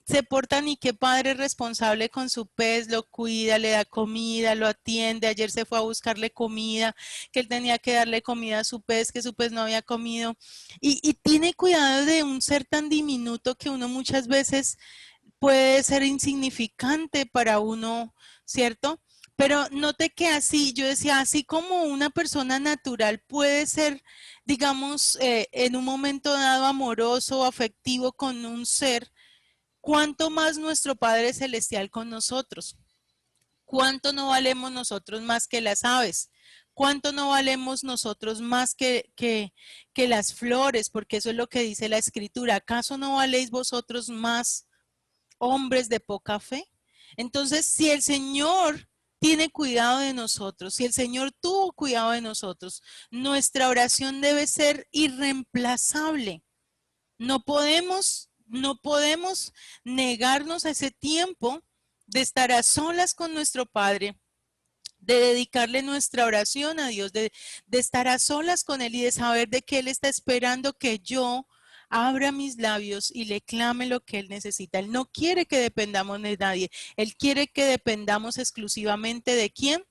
Se porta ni qué padre responsable con su pez, lo cuida, le da comida, lo atiende. Ayer se fue a buscarle comida, que él tenía que darle comida a su pez, que su pez no había comido. Y tiene cuidado de un ser tan diminuto que uno muchas veces puede ser insignificante para uno, ¿cierto? Pero note que así, yo decía, así como una persona natural puede ser, digamos, en un momento dado amoroso o afectivo con un ser, ¿cuánto más nuestro Padre Celestial con nosotros? ¿Cuánto no valemos nosotros más que las aves? ¿Cuánto no valemos nosotros más que las flores? Porque eso es lo que dice la Escritura. ¿Acaso no valéis vosotros más, hombres de poca fe? Entonces, si el Señor tiene cuidado de nosotros, si el Señor tuvo cuidado de nosotros, nuestra oración debe ser irreemplazable. No podemos negarnos a ese tiempo de estar a solas con nuestro Padre, de dedicarle nuestra oración a Dios, de estar a solas con Él y de saber de que Él está esperando que yo abra mis labios y le clame lo que Él necesita. Él no quiere que dependamos de nadie. Él quiere que dependamos exclusivamente ¿de quién?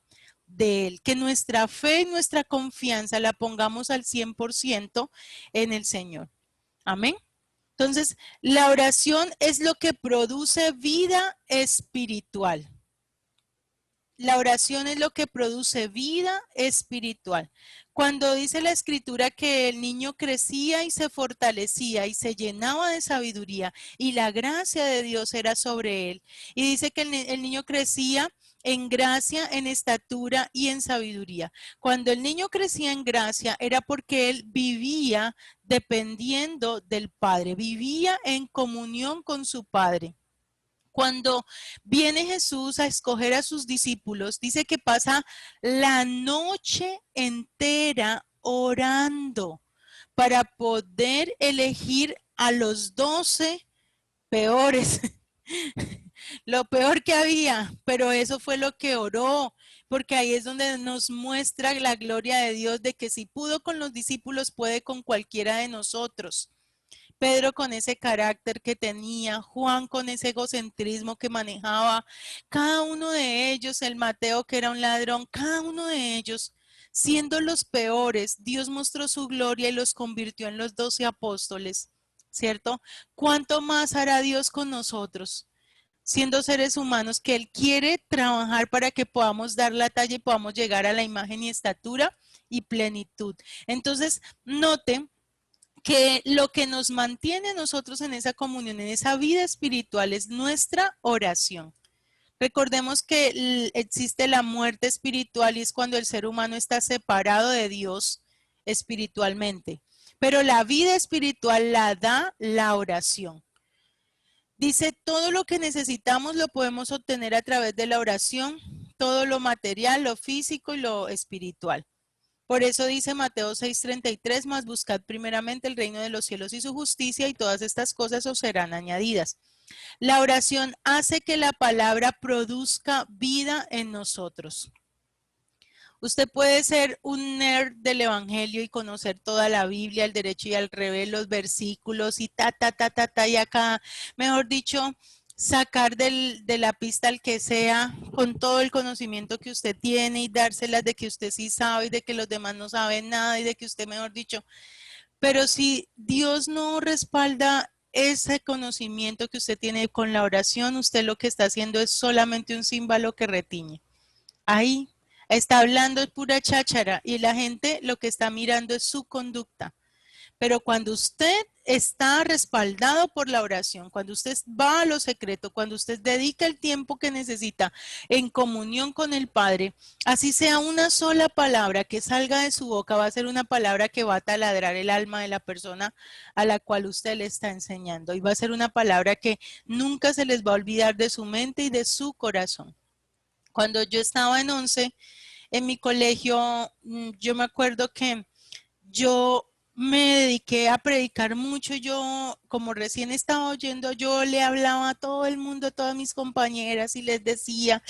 De Él. Que nuestra fe y nuestra confianza la pongamos al 100% en el Señor. Amén. Entonces, la oración es lo que produce vida espiritual. La oración es lo que produce vida espiritual. Cuando dice la escritura que el niño crecía y se fortalecía y se llenaba de sabiduría y la gracia de Dios era sobre él. Y dice que el niño crecía en gracia, en estatura y en sabiduría. Cuando el niño crecía en gracia era porque él vivía dependiendo del Padre, vivía en comunión con su Padre. Cuando viene Jesús a escoger a sus discípulos, dice que pasa la noche entera orando para poder elegir a los 12 peores, lo peor que había, pero eso fue lo que oró, porque ahí es donde nos muestra la gloria de Dios de que si pudo con los discípulos, puede con cualquiera de nosotros. Pedro con ese carácter que tenía, Juan con ese egocentrismo que manejaba, cada uno de ellos, el Mateo que era un ladrón, cada uno de ellos, siendo los peores, Dios mostró su gloria y los convirtió en los 12 apóstoles, ¿cierto? ¿Cuánto más hará Dios con nosotros? Siendo seres humanos que Él quiere trabajar para que podamos dar la talla y podamos llegar a la imagen y estatura y plenitud. Entonces, noten que lo que nos mantiene a nosotros en esa comunión, en esa vida espiritual, es nuestra oración. Recordemos que existe la muerte espiritual y es cuando el ser humano está separado de Dios espiritualmente. Pero la vida espiritual la da la oración. Dice, todo lo que necesitamos lo podemos obtener a través de la oración, todo lo material, lo físico y lo espiritual. Por eso dice Mateo 6:33, más buscad primeramente el reino de los cielos y su justicia y todas estas cosas os serán añadidas. La oración hace que la palabra produzca vida en nosotros. Usted puede ser un nerd del evangelio y conocer toda la Biblia, al derecho y al revés, los versículos y y acá, mejor dicho, sacar de la pista al que sea con todo el conocimiento que usted tiene y dárselas de que usted sí sabe y de que los demás no saben nada y de que usted, mejor dicho, pero si Dios no respalda ese conocimiento que usted tiene con la oración, usted lo que está haciendo es solamente un címbalo que retiñe. Ahí está hablando pura cháchara y la gente lo que está mirando es su conducta. Pero cuando usted está respaldado por la oración, cuando usted va a lo secreto, cuando usted dedica el tiempo que necesita en comunión con el Padre, así sea una sola palabra que salga de su boca, va a ser una palabra que va a taladrar el alma de la persona a la cual usted le está enseñando. Y va a ser una palabra que nunca se les va a olvidar de su mente y de su corazón. Cuando yo estaba en 11, en mi colegio, yo me acuerdo que yo me dediqué a predicar mucho. Yo, como recién estaba oyendo, yo le hablaba a todo el mundo, a todas mis compañeras y les decía,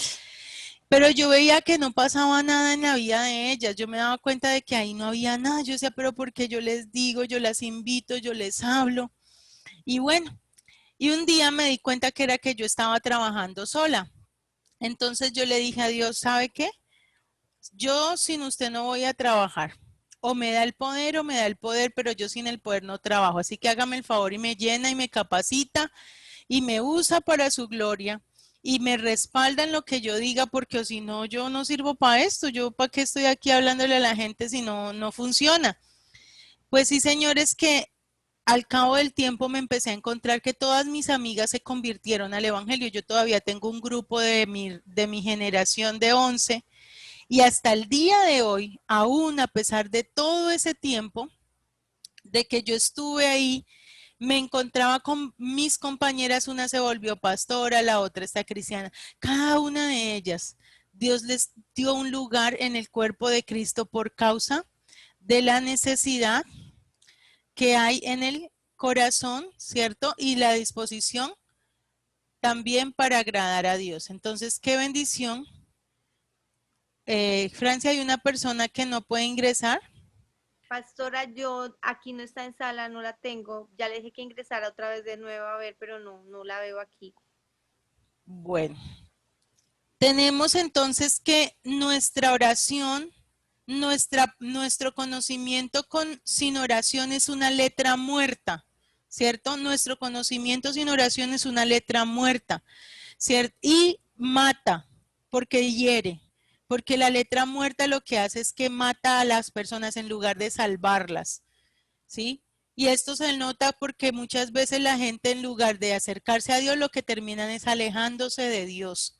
pero yo veía que no pasaba nada en la vida de ellas. Yo me daba cuenta de que ahí no había nada. Yo decía, pero ¿por qué yo les digo, yo las invito, yo les hablo? Y bueno, y un día me di cuenta que era que yo estaba trabajando sola. Entonces yo le dije a Dios, ¿sabe qué? Yo sin usted no voy a trabajar. O me da el poder o me da el poder, pero yo sin el poder no trabajo. Así que hágame el favor y me llena y me capacita y me usa para su gloria y me respalda en lo que yo diga, porque si no, yo no sirvo para esto. Yo para qué estoy aquí hablándole a la gente si no funciona. Pues sí, señores, que al cabo del tiempo me empecé a encontrar que todas mis amigas se convirtieron al evangelio. Yo todavía tengo un grupo de mi generación de 11 y hasta el día de hoy, aún a pesar de todo ese tiempo, de que yo estuve ahí, me encontraba con mis compañeras, una se volvió pastora, la otra está cristiana. Cada una de ellas, Dios les dio un lugar en el cuerpo de Cristo por causa de la necesidad que hay en el corazón, ¿cierto? Y la disposición también para agradar a Dios. Entonces, qué bendición. Francia, hay una persona que no puede ingresar. Pastora, yo aquí no está en sala, no la tengo. Ya le dije que ingresara otra vez de nuevo a ver, pero no la veo aquí. Bueno, tenemos entonces que nuestra oración, nuestro conocimiento sin oración es una letra muerta, ¿cierto? Nuestro conocimiento sin oración es una letra muerta, ¿cierto? Y mata, porque hiere, porque la letra muerta lo que hace es que mata a las personas en lugar de salvarlas, ¿sí? Y esto se nota porque muchas veces la gente en lugar de acercarse a Dios lo que terminan es alejándose de Dios.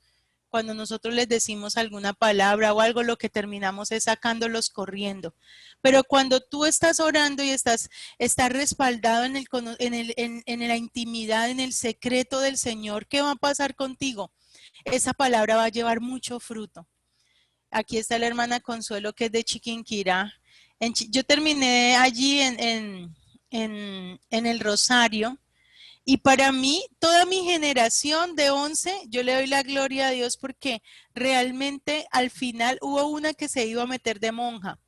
Cuando nosotros les decimos alguna palabra o algo, lo que terminamos es sacándolos corriendo. Pero cuando tú estás orando y estás respaldado en la intimidad, en el secreto del Señor, ¿qué va a pasar contigo? Esa palabra va a llevar mucho fruto. Aquí está la hermana Consuelo, que es de Chiquinquirá. Yo terminé allí en el Rosario. Y para mí, toda mi generación de 11, yo le doy la gloria a Dios porque realmente al final hubo una que se iba a meter de monja.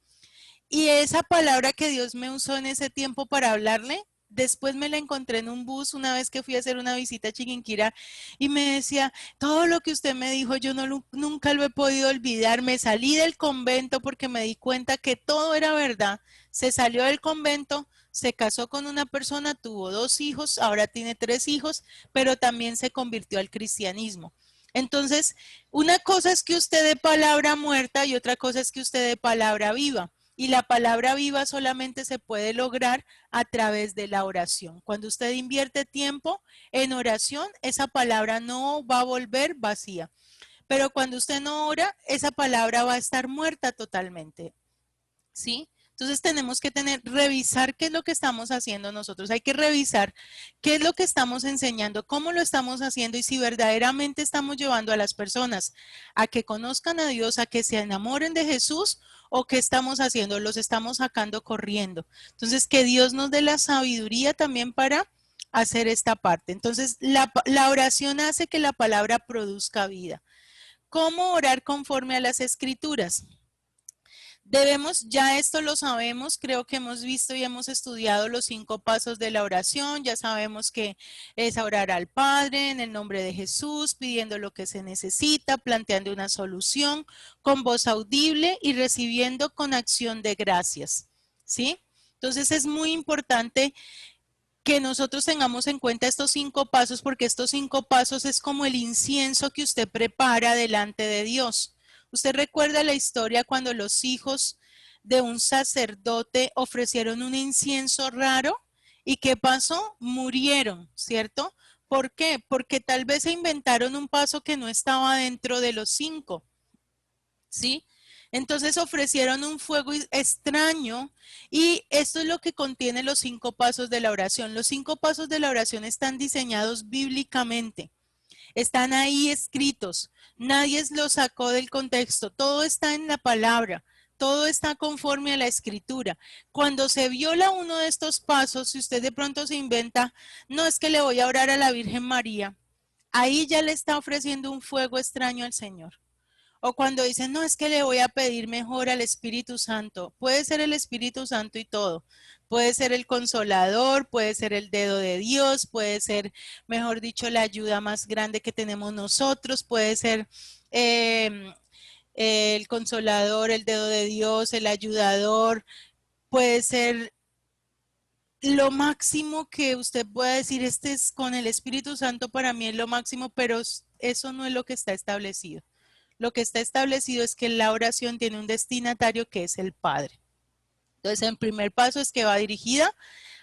Y esa palabra que Dios me usó en ese tiempo para hablarle, después me la encontré en un bus una vez que fui a hacer una visita a Chiquinquirá y me decía, todo lo que usted me dijo, yo nunca lo he podido olvidar. Me salí del convento porque me di cuenta que todo era verdad. Se salió del convento, se casó con una persona, tuvo 2 hijos, ahora tiene 3 hijos, pero también se convirtió al cristianismo. Entonces, una cosa es que usted dé palabra muerta y otra cosa es que usted dé palabra viva. Y la palabra viva solamente se puede lograr a través de la oración. Cuando usted invierte tiempo en oración, esa palabra no va a volver vacía. Pero cuando usted no ora, esa palabra va a estar muerta totalmente. ¿Sí? Entonces tenemos que revisar qué es lo que estamos haciendo nosotros. Hay que revisar qué es lo que estamos enseñando, cómo lo estamos haciendo y si verdaderamente estamos llevando a las personas a que conozcan a Dios, a que se enamoren de Jesús o qué estamos haciendo, los estamos sacando corriendo. Entonces que Dios nos dé la sabiduría también para hacer esta parte. Entonces la oración hace que la palabra produzca vida. ¿Cómo orar conforme a las Escrituras? Debemos, ya esto lo sabemos, creo que hemos visto y hemos estudiado los 5 pasos de la oración, ya sabemos que es orar al Padre en el nombre de Jesús, pidiendo lo que se necesita, planteando una solución con voz audible y recibiendo con acción de gracias, ¿sí? Entonces es muy importante que nosotros tengamos en cuenta estos 5 pasos porque estos 5 pasos es como el incienso que usted prepara delante de Dios. Usted recuerda la historia cuando los hijos de un sacerdote ofrecieron un incienso raro y ¿qué pasó? Murieron, ¿cierto? ¿Por qué? Porque tal vez se inventaron un paso que no estaba dentro de los 5, ¿sí? Entonces ofrecieron un fuego extraño y esto es lo que contiene los 5 pasos de la oración. Los 5 pasos de la oración están diseñados bíblicamente. Están ahí escritos, nadie los sacó del contexto, todo está en la palabra, todo está conforme a la escritura. Cuando se viola uno de estos pasos, si usted de pronto se inventa, no es que le voy a orar a la Virgen María, ahí ya le está ofreciendo un fuego extraño al Señor. O cuando dicen, no, es que le voy a pedir mejor al Espíritu Santo. Puede ser el Espíritu Santo y todo. Puede ser el consolador, puede ser el dedo de Dios, puede ser, mejor dicho, la ayuda más grande que tenemos nosotros, puede ser el consolador, el dedo de Dios, el ayudador, puede ser lo máximo que usted pueda decir, este es con el Espíritu Santo para mí es lo máximo, pero eso no es lo que está establecido. Lo que está establecido es que la oración tiene un destinatario que es el Padre. Entonces, el primer paso es que va dirigida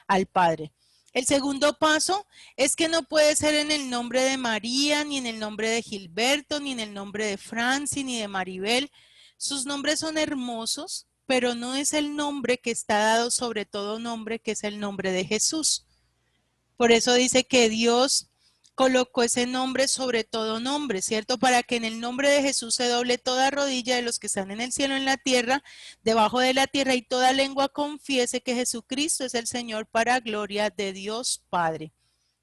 al Padre. El segundo paso es que no puede ser en el nombre de María, ni en el nombre de Gilberto, ni en el nombre de Franci, ni de Maribel. Sus nombres son hermosos, pero no es el nombre que está dado sobre todo nombre, que es el nombre de Jesús. Por eso dice que Dios colocó ese nombre sobre todo nombre, ¿cierto? Para que en el nombre de Jesús se doble toda rodilla de los que están en el cielo, en la tierra, debajo de la tierra, y toda lengua confiese que Jesucristo es el Señor para gloria de Dios Padre.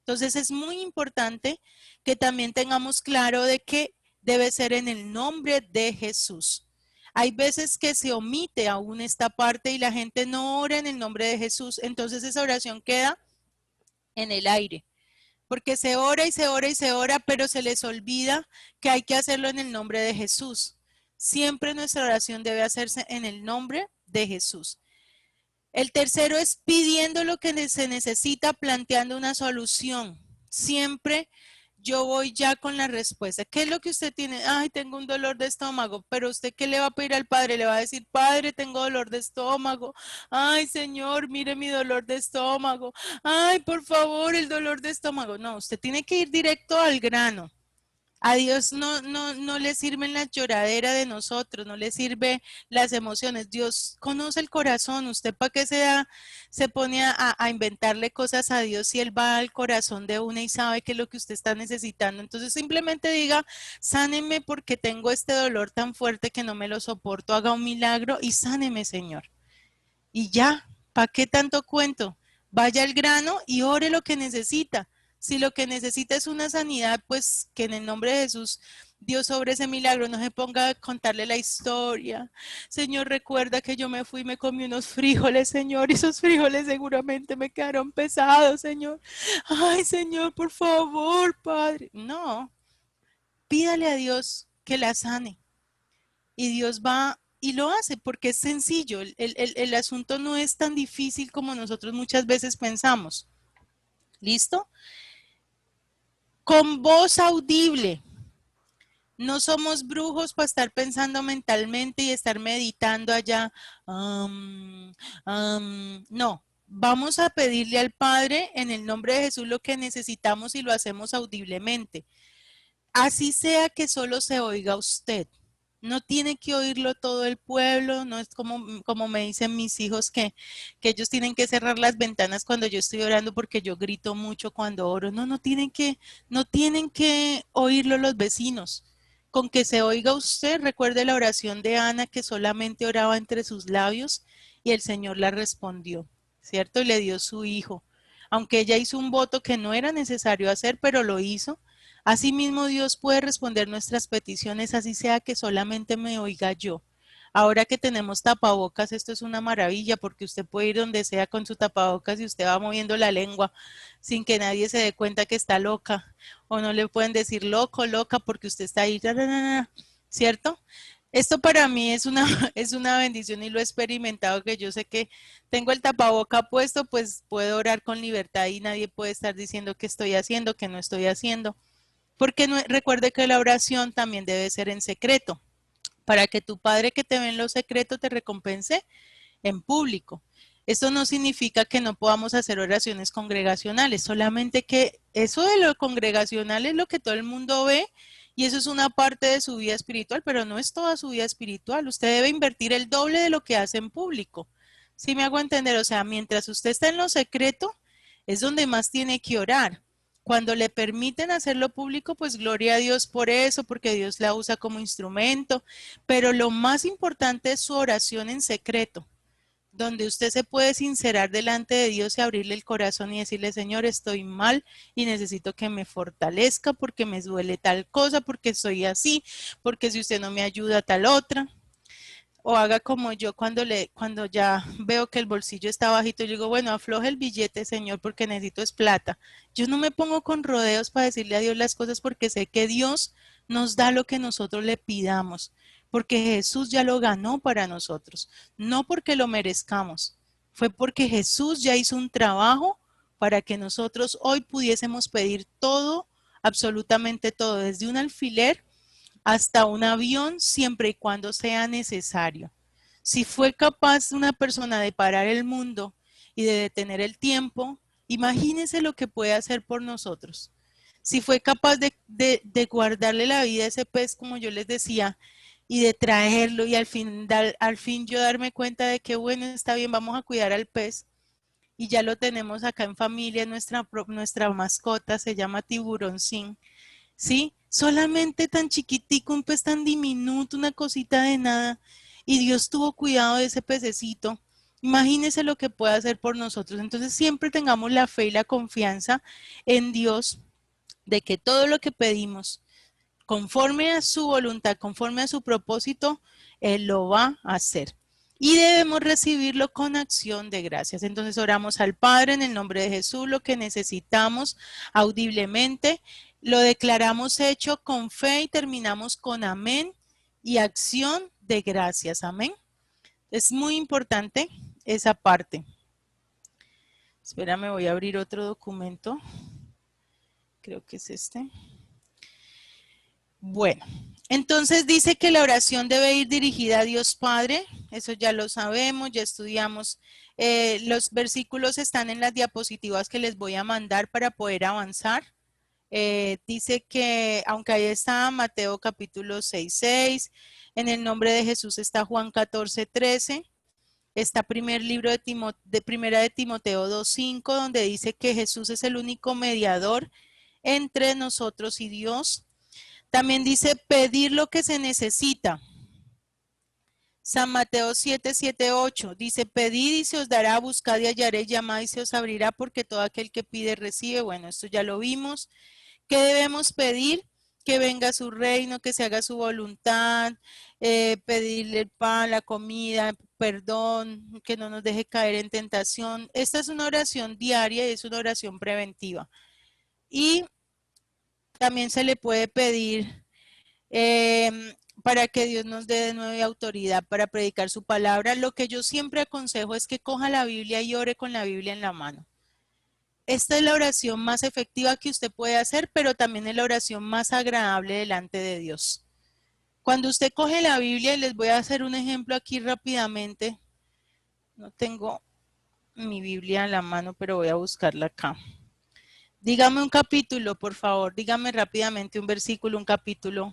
Entonces es muy importante que también tengamos claro de que debe ser en el nombre de Jesús. Hay veces que se omite aún esta parte y la gente no ora en el nombre de Jesús, entonces esa oración queda en el aire. Porque se ora y se ora y se ora, pero se les olvida que hay que hacerlo en el nombre de Jesús. Siempre nuestra oración debe hacerse en el nombre de Jesús. El tercero es pidiendo lo que se necesita, planteando una solución. Siempre yo voy ya con la respuesta. ¿Qué es lo que usted tiene? Ay, tengo un dolor de estómago. Pero usted, ¿qué le va a pedir al Padre? Le va a decir, Padre, tengo dolor de estómago. Ay, Señor, mire mi dolor de estómago. Ay, por favor, el dolor de estómago. No, usted tiene que ir directo al grano. A Dios no le sirven la lloradera de nosotros, no le sirve las emociones. Dios conoce el corazón. ¿Usted para qué se pone a inventarle cosas a Dios si Él va al corazón de una y sabe qué es lo que usted está necesitando? Entonces simplemente diga, sáneme porque tengo este dolor tan fuerte que no me lo soporto, haga un milagro y sáneme, Señor. Y ya, ¿para qué tanto cuento? Vaya al grano y ore lo que necesita. Si lo que necesita es una sanidad, pues que en el nombre de Jesús Dios sobre ese milagro, no se ponga a contarle la historia. Señor, recuerda que yo me fui y me comí unos frijoles, Señor, y esos frijoles seguramente me quedaron pesados, Señor. Ay, Señor, por favor, Padre. No, pídale a Dios que la sane. Y Dios va y lo hace porque es sencillo. El asunto no es tan difícil como nosotros muchas veces pensamos. ¿Listo? Con voz audible. No somos brujos para estar pensando mentalmente y estar meditando allá. No, vamos a pedirle al Padre en el nombre de Jesús lo que necesitamos y lo hacemos audiblemente. Así sea que solo se oiga usted. No tiene que oírlo todo el pueblo, no es como me dicen mis hijos que ellos tienen que cerrar las ventanas cuando yo estoy orando porque yo grito mucho cuando oro. No tienen que oírlo los vecinos. Con que se oiga usted, recuerde la oración de Ana que solamente oraba entre sus labios y el Señor la respondió, ¿cierto? Y le dio su hijo. Aunque ella hizo un voto que no era necesario hacer, pero lo hizo. Asimismo, Dios puede responder nuestras peticiones, así sea que solamente me oiga yo. Ahora que tenemos tapabocas, esto es una maravilla porque usted puede ir donde sea con su tapabocas y usted va moviendo la lengua sin que nadie se dé cuenta que está loca. O no le pueden decir loco, loca, porque usted está ahí, ¿cierto? Esto para mí es una bendición y lo he experimentado, que yo sé que tengo el tapaboca puesto, pues puedo orar con libertad y nadie puede estar diciendo que estoy haciendo, que no estoy haciendo. Porque recuerde que la oración también debe ser en secreto, para que tu Padre que te ve en lo secreto te recompense en público. Esto no significa que no podamos hacer oraciones congregacionales, solamente que eso de lo congregacional es lo que todo el mundo ve y eso es una parte de su vida espiritual, pero no es toda su vida espiritual. Usted debe invertir el doble de lo que hace en público. ¿Sí me hago entender? O sea, mientras usted está en lo secreto, es donde más tiene que orar. Cuando le permiten hacerlo público, pues gloria a Dios por eso, porque Dios la usa como instrumento. Pero lo más importante es su oración en secreto, donde usted se puede sincerar delante de Dios y abrirle el corazón y decirle, Señor, estoy mal y necesito que me fortalezca porque me duele tal cosa, porque soy así, porque si usted no me ayuda, tal otra. O haga como yo cuando ya veo que el bolsillo está bajito, yo digo, bueno, afloje el billete, Señor, porque necesito es plata. Yo no me pongo con rodeos para decirle a Dios las cosas porque sé que Dios nos da lo que nosotros le pidamos, porque Jesús ya lo ganó para nosotros, no porque lo merezcamos, fue porque Jesús ya hizo un trabajo para que nosotros hoy pudiésemos pedir todo, absolutamente todo, desde un alfiler hasta un avión, siempre y cuando sea necesario. Si fue capaz una persona de parar el mundo y de detener el tiempo, imagínese lo que puede hacer por nosotros. Si fue capaz de guardarle la vida a ese pez, como yo les decía, y de traerlo y al fin yo darme cuenta de que bueno, está bien, vamos a cuidar al pez y ya lo tenemos acá en familia, nuestra mascota se llama tiburoncín. ¿Sí? Solamente tan chiquitico, un pez tan diminuto, una cosita de nada, y Dios tuvo cuidado de ese pececito. Imagínese lo que puede hacer por nosotros. Entonces siempre tengamos la fe y la confianza en Dios de que todo lo que pedimos, conforme a su voluntad, conforme a su propósito, Él lo va a hacer. Y debemos recibirlo con acción de gracias. Entonces oramos al Padre en el nombre de Jesús, lo que necesitamos audiblemente, lo declaramos hecho con fe y terminamos con amén y acción de gracias. Amén. Es muy importante esa parte. Espérame, voy a abrir otro documento. Creo que es este. Bueno, entonces dice que la oración debe ir dirigida a Dios Padre. Eso ya lo sabemos, ya estudiamos. Los versículos están en las diapositivas que les voy a mandar para poder avanzar. Dice que, aunque ahí está Mateo capítulo 6:6, en el nombre de Jesús está Juan 14:13. Está primer libro de primera de Timoteo 2:5, donde dice que Jesús es el único mediador entre nosotros y Dios. También dice pedir lo que se necesita. San Mateo 7:7-8 dice pedid y se os dará, buscad y hallaréis, llamad y se os abrirá, porque todo aquel que pide recibe. Bueno, esto ya lo vimos. ¿Qué debemos pedir? Que venga su reino, que se haga su voluntad, pedirle el pan, la comida, perdón, que no nos deje caer en tentación. Esta es una oración diaria y es una oración preventiva. Y también se le puede pedir para que Dios nos dé de nuevo autoridad para predicar su palabra. Lo que yo siempre aconsejo es que coja la Biblia y ore con la Biblia en la mano. Esta es la oración más efectiva que usted puede hacer, pero también es la oración más agradable delante de Dios. Cuando usted coge la Biblia, y les voy a hacer un ejemplo aquí rápidamente. No tengo mi Biblia en la mano, pero voy a buscarla acá. Dígame un capítulo, por favor. Dígame rápidamente un versículo, un capítulo.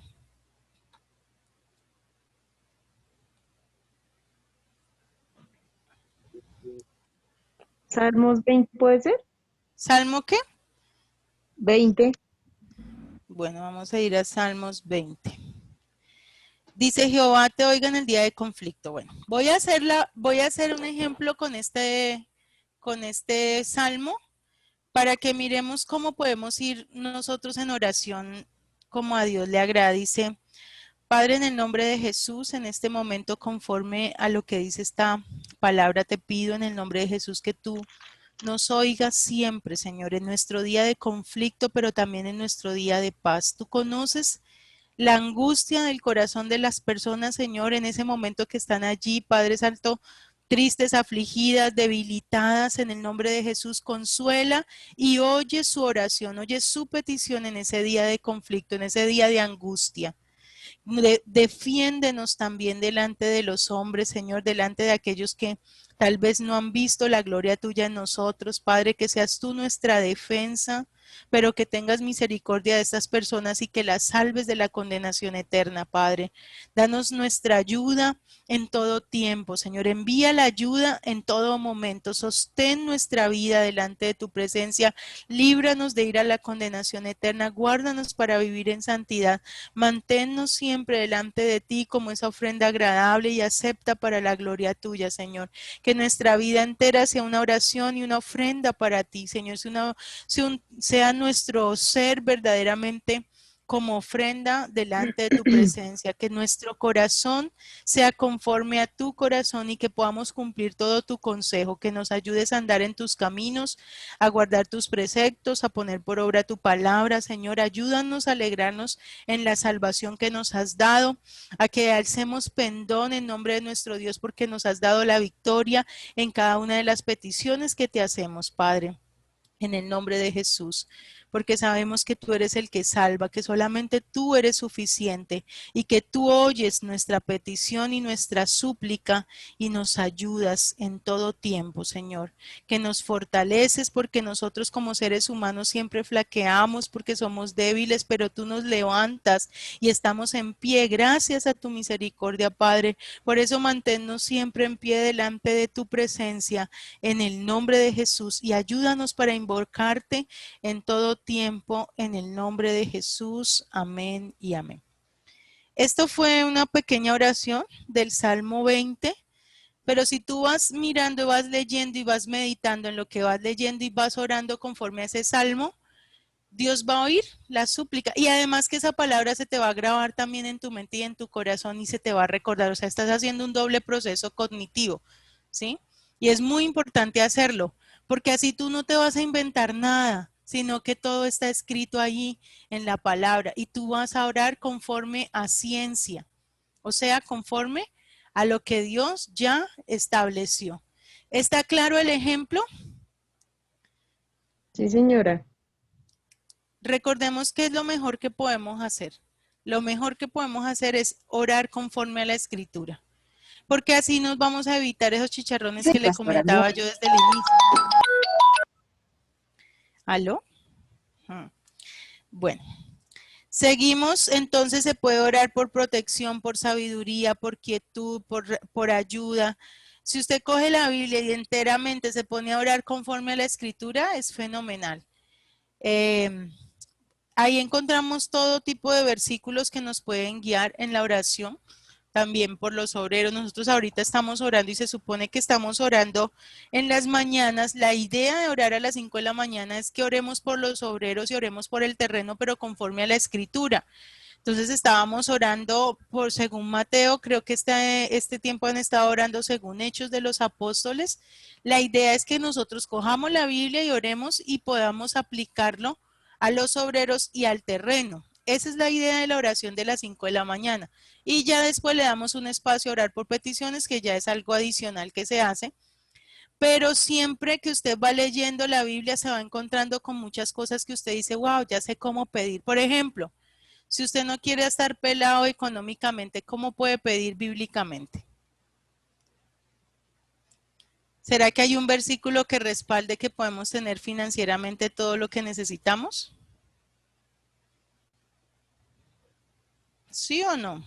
Salmos 20, ¿puede ser? ¿Salmo qué? 20. Bueno, vamos a ir a Salmos 20. Dice Jehová te oiga en el día de conflicto. Bueno, voy a hacer un ejemplo con este salmo para que miremos cómo podemos ir nosotros en oración como a Dios le agrada. Dice, Padre, en el nombre de Jesús, en este momento, conforme a lo que dice esta palabra, te pido en el nombre de Jesús que tú nos oigas siempre, Señor, en nuestro día de conflicto, pero también en nuestro día de paz. Tú conoces la angustia del corazón de las personas, Señor, en ese momento que están allí, Padre Santo, tristes, afligidas, debilitadas, en el nombre de Jesús, consuela y oye su oración, oye su petición en ese día de conflicto, en ese día de angustia. Defiéndenos también delante de los hombres, Señor, delante de aquellos que tal vez no han visto la gloria tuya en nosotros, Padre, que seas tú nuestra defensa, pero que tengas misericordia de estas personas y que las salves de la condenación eterna, Padre. Danos nuestra ayuda en todo tiempo, Señor. Envía la ayuda en todo momento. Sostén nuestra vida delante de tu presencia. Líbranos de ir a la condenación eterna. Guárdanos para vivir en santidad. Manténnos siempre delante de ti como esa ofrenda agradable y acepta para la gloria tuya, Señor. Que nuestra vida entera sea una oración y una ofrenda para ti, Señor. Sea nuestro ser verdaderamente como ofrenda delante de tu presencia, que nuestro corazón sea conforme a tu corazón y que podamos cumplir todo tu consejo, que nos ayudes a andar en tus caminos, a guardar tus preceptos, a poner por obra tu palabra, Señor. Ayúdanos a alegrarnos en la salvación que nos has dado, a que alcemos pendón en nombre de nuestro Dios, porque nos has dado la victoria en cada una de las peticiones que te hacemos, Padre. En el nombre de Jesús, porque sabemos que tú eres el que salva, que solamente tú eres suficiente y que tú oyes nuestra petición y nuestra súplica y nos ayudas en todo tiempo, Señor, que nos fortaleces porque nosotros como seres humanos siempre flaqueamos porque somos débiles, pero tú nos levantas y estamos en pie gracias a tu misericordia, Padre. Por eso manténnos siempre en pie delante de tu presencia en el nombre de Jesús y ayúdanos para invocarte en todo tiempo en el nombre de Jesús. Amén y amén. Esto fue una pequeña oración del Salmo 20, pero si tú vas mirando, vas leyendo y vas meditando en lo que vas leyendo y vas orando conforme a ese salmo, Dios va a oír la súplica y además que esa palabra se te va a grabar también en tu mente y en tu corazón y se te va a recordar, o sea, estás haciendo un doble proceso cognitivo, ¿sí? Y es muy importante hacerlo, porque así tú no te vas a inventar nada, sino que todo está escrito allí en la palabra y tú vas a orar conforme a ciencia, o sea, conforme a lo que Dios ya estableció. ¿Está claro el ejemplo? Sí, señora. Recordemos que es lo mejor que podemos hacer. Lo mejor que podemos hacer es orar conforme a la escritura. Porque así nos vamos a evitar esos chicharrones que le comentaba yo desde el inicio. ¿Aló? Bueno. Seguimos, entonces se puede orar por protección, por sabiduría, por quietud, por ayuda. Si usted coge la Biblia y enteramente se pone a orar conforme a la escritura, es fenomenal. Ahí encontramos todo tipo de versículos que nos pueden guiar en la oración, también por los obreros. Nosotros ahorita estamos orando y se supone que estamos orando en las mañanas. La idea de orar a las 5 de la mañana es que oremos por los obreros y oremos por el terreno, pero conforme a la escritura. Entonces estábamos orando por según Mateo, creo que este tiempo han estado orando según Hechos de los Apóstoles. La idea es que nosotros cojamos la Biblia y oremos y podamos aplicarlo a los obreros y al terreno. Esa es la idea de la oración de las 5 de la mañana. Y ya después le damos un espacio a orar por peticiones, que ya es algo adicional que se hace. Pero siempre que usted va leyendo la Biblia se va encontrando con muchas cosas que usted dice, wow, ya sé cómo pedir. Por ejemplo, si usted no quiere estar pelado económicamente, ¿cómo puede pedir bíblicamente? ¿Será que hay un versículo que respalde que podemos tener financieramente todo lo que necesitamos? ¿Sí o no?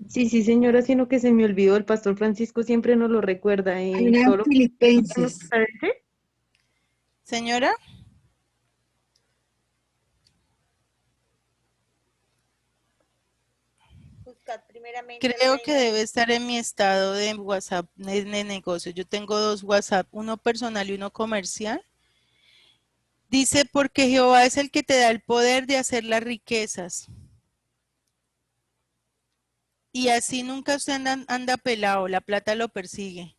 Sí, sí, señora, sino que se me olvidó, el pastor Francisco siempre nos lo recuerda. Hay una en Todo lo que Filipenses. parece. Señora. Buscad primeramente el Creo que reino de debe estar en mi estado de WhatsApp de negocio. Yo tengo dos WhatsApp, uno personal y uno comercial. Dice, porque Jehová es el que te da el poder de hacer las riquezas. Y así nunca usted anda pelado, la plata lo persigue.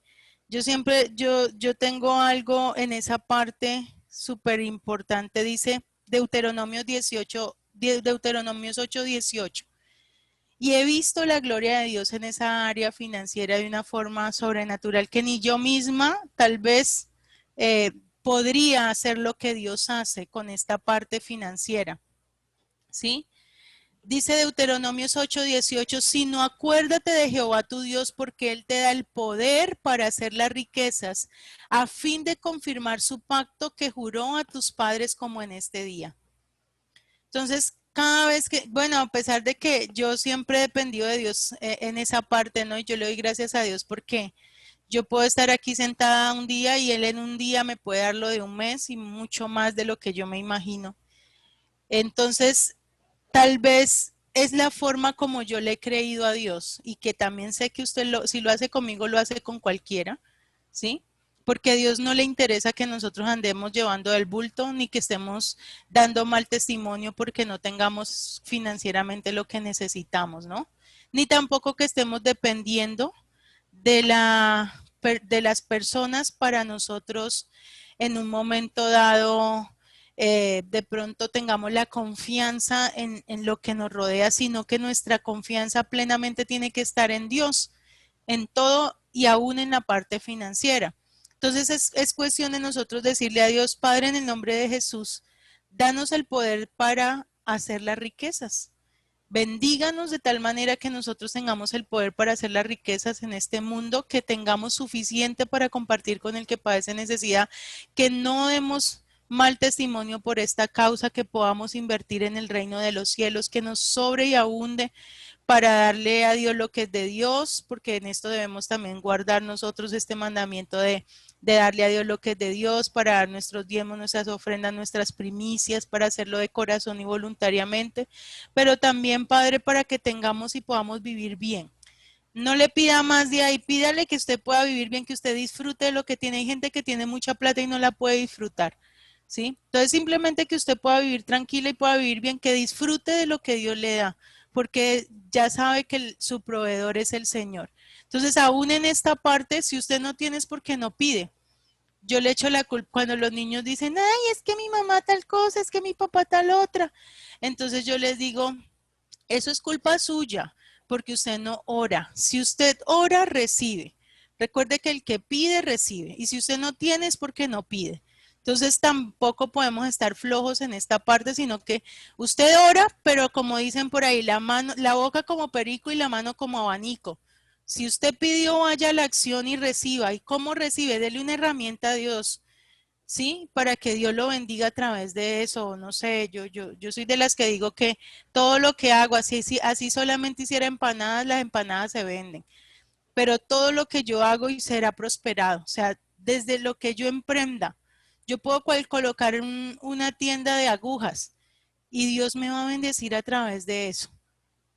Yo siempre, yo tengo algo en esa parte súper importante, dice Deuteronomios 8:18. Y he visto la gloria de Dios en esa área financiera de una forma sobrenatural que ni yo misma tal vez podría hacer lo que Dios hace con esta parte financiera. ¿Sí? Dice Deuteronomios 8:18, sino acuérdate de Jehová tu Dios porque Él te da el poder para hacer las riquezas a fin de confirmar su pacto que juró a tus padres como en este día. Entonces, cada vez que, bueno, a pesar de que yo siempre he dependido de Dios en esa parte, ¿no? Y yo le doy gracias a Dios porque yo puedo estar aquí sentada un día y Él en un día me puede dar lo de un mes y mucho más de lo que yo me imagino. Entonces, tal vez es la forma como yo le he creído a Dios y que también sé que usted si lo hace conmigo, lo hace con cualquiera, ¿sí? Porque a Dios no le interesa que nosotros andemos llevando el bulto ni que estemos dando mal testimonio porque no tengamos financieramente lo que necesitamos, ¿no? Ni tampoco que estemos dependiendo de las personas para nosotros en un momento dado de pronto tengamos la confianza en lo que nos rodea, sino que nuestra confianza plenamente tiene que estar en Dios, en todo y aún en la parte financiera. Entonces es cuestión de nosotros decirle a Dios, Padre, en el nombre de Jesús, danos el poder para hacer las riquezas. Bendíganos de tal manera que nosotros tengamos el poder para hacer las riquezas en este mundo, que tengamos suficiente para compartir con el que padece necesidad, que no demos mal testimonio por esta causa, que podamos invertir en el reino de los cielos, que nos sobre y abunde para darle a Dios lo que es de Dios, porque en esto debemos también guardar nosotros este mandamiento de darle a Dios lo que es de Dios, para dar nuestros diezmos, nuestras ofrendas, nuestras primicias, para hacerlo de corazón y voluntariamente, pero también, Padre, para que tengamos y podamos vivir bien. No le pida más de ahí, pídale que usted pueda vivir bien, que usted disfrute de lo que tiene. Hay gente que tiene mucha plata y no la puede disfrutar, ¿sí? Entonces simplemente que usted pueda vivir tranquila y pueda vivir bien, que disfrute de lo que Dios le da, porque ya sabe que su proveedor es el Señor. Entonces aún en esta parte, si usted no tiene es porque no pide. Yo le echo la culpa cuando los niños dicen, ay, es que mi mamá tal cosa, es que mi papá tal otra. Entonces yo les digo, eso es culpa suya, porque usted no ora. Si usted ora, recibe. Recuerde que el que pide, recibe. Y si usted no tiene, es porque no pide. Entonces tampoco podemos estar flojos en esta parte, sino que usted ora, pero como dicen por ahí, la boca como perico y la mano como abanico. Si usted pidió, vaya a la acción y reciba. ¿Y cómo recibe? Dele una herramienta a Dios. ¿Sí? Para que Dios lo bendiga a través de eso, no sé, yo soy de las que digo que todo lo que hago, así solamente hiciera empanadas, las empanadas se venden, pero todo lo que yo hago y será prosperado, o sea, desde lo que yo emprenda, yo puedo colocar una tienda de agujas y Dios me va a bendecir a través de eso,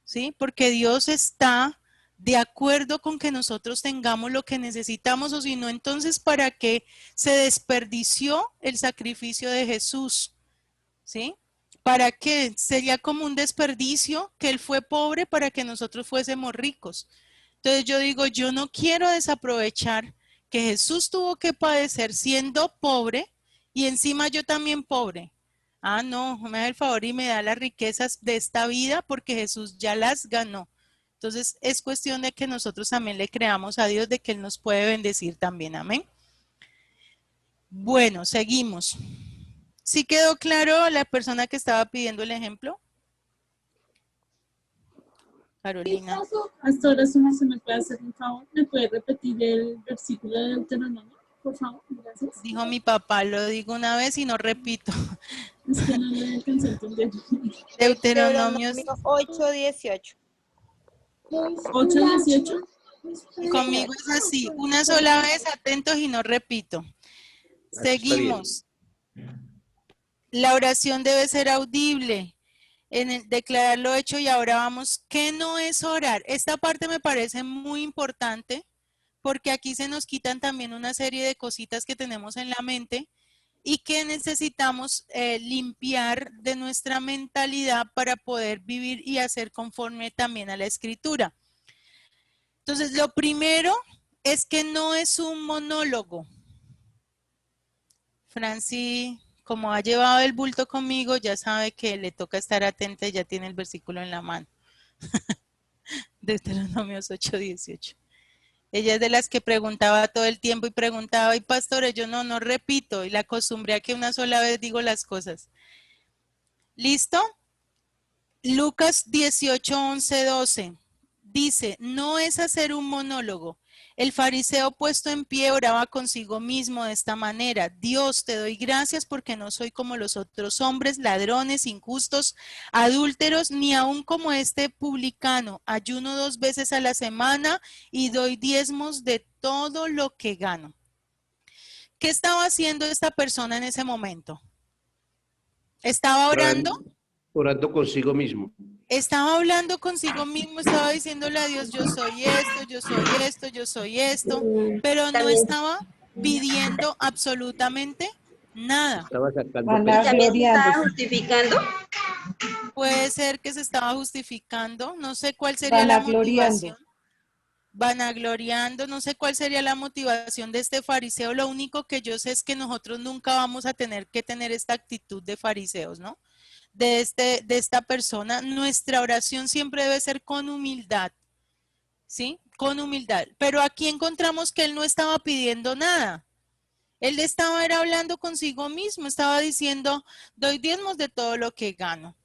¿sí? Porque Dios está de acuerdo con que nosotros tengamos lo que necesitamos, o si no, entonces, ¿para qué se desperdició el sacrificio de Jesús? ¿Sí? ¿Para qué? Sería como un desperdicio que Él fue pobre para que nosotros fuésemos ricos. Entonces yo digo, yo no quiero desaprovechar que Jesús tuvo que padecer siendo pobre y encima yo también pobre. Ah, no, me da el favor y me da las riquezas de esta vida porque Jesús ya las ganó. Entonces es cuestión de que nosotros también le creamos a Dios de que Él nos puede bendecir también. Amén. Bueno, seguimos. ¿Sí quedó claro la persona que estaba pidiendo el ejemplo? Carolina. Hasta ahora solo se me puede hacer un favor. ¿Me puede repetir el versículo de Deuteronomio? Por favor, gracias. Dijo mi papá, lo digo una vez y no repito. Es que no le alcancé a entender. Deuteronomio 8:18. 8:18. conmigo es así, una sola vez, atentos y no repito. Seguimos. La oración debe ser audible. En el declarar lo hecho y ahora vamos, ¿qué no es orar? Esta parte me parece muy importante porque aquí se nos quitan también una serie de cositas que tenemos en la mente y que necesitamos limpiar de nuestra mentalidad para poder vivir y hacer conforme también a la escritura. Entonces, lo primero es que no es un monólogo. Franci, como ha llevado el bulto conmigo, ya sabe que le toca estar atenta y ya tiene el versículo en la mano. Deuteronomio 8:18. Ella es de las que preguntaba todo el tiempo y preguntaba, y pastores, yo no repito, y la acostumbré a que una sola vez digo las cosas. ¿Listo? Lucas 18:11-12 dice, no es hacer un monólogo. El fariseo puesto en pie oraba consigo mismo de esta manera, Dios, te doy gracias porque no soy como los otros hombres, ladrones, injustos, adúlteros, ni aun como este publicano. Ayuno 2 veces a la semana y doy diezmos de todo lo que gano. ¿Qué estaba haciendo esta persona en ese momento? ¿Estaba orando? Orando consigo mismo. Estaba hablando consigo mismo, estaba diciéndole a Dios, yo soy esto, yo soy esto, yo soy esto, pero no estaba pidiendo absolutamente nada. Estaba sacando ¿También se estaba justificando? Puede ser que se estaba justificando, no sé cuál sería la motivación. Vanagloriando, no sé cuál sería la motivación de este fariseo. Lo único que yo sé es que nosotros nunca vamos a tener que tener esta actitud de fariseos, ¿no? De esta persona, nuestra oración siempre debe ser con humildad, ¿sí? Con humildad. Pero aquí encontramos que él no estaba pidiendo nada. Él estaba hablando consigo mismo, estaba diciendo, doy diezmos de todo lo que gano.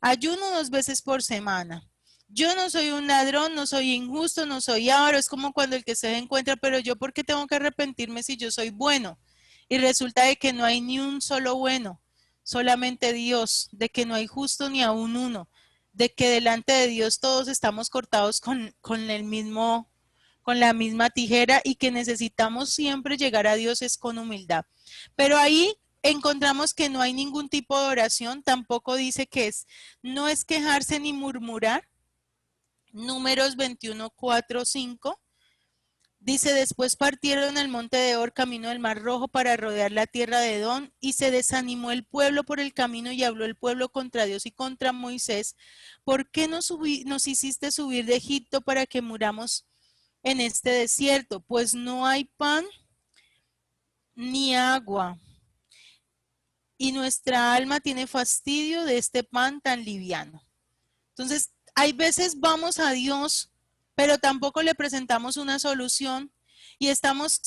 Ayuno 2 veces por semana. Yo no soy un ladrón, no soy injusto, no soy avaro. Es como cuando el que se encuentra, pero yo ¿por qué tengo que arrepentirme si yo soy bueno? Y resulta de que no hay ni un solo bueno. Solamente Dios, de que no hay justo ni aún uno, de que delante de Dios todos estamos cortados con la misma tijera y que necesitamos siempre llegar a Dios es con humildad. Pero ahí encontramos que no hay ningún tipo de oración, tampoco dice que no es quejarse ni murmurar. Números 21:4-5 Dice, después partieron al monte de Or, camino del Mar Rojo, para rodear la tierra de Edom, y se desanimó el pueblo por el camino, y habló el pueblo contra Dios y contra Moisés. ¿Por qué nos hiciste subir de Egipto para que muramos en este desierto? Pues no hay pan ni agua, y nuestra alma tiene fastidio de este pan tan liviano. Entonces, hay veces vamos a Dios, pero tampoco le presentamos una solución y estamos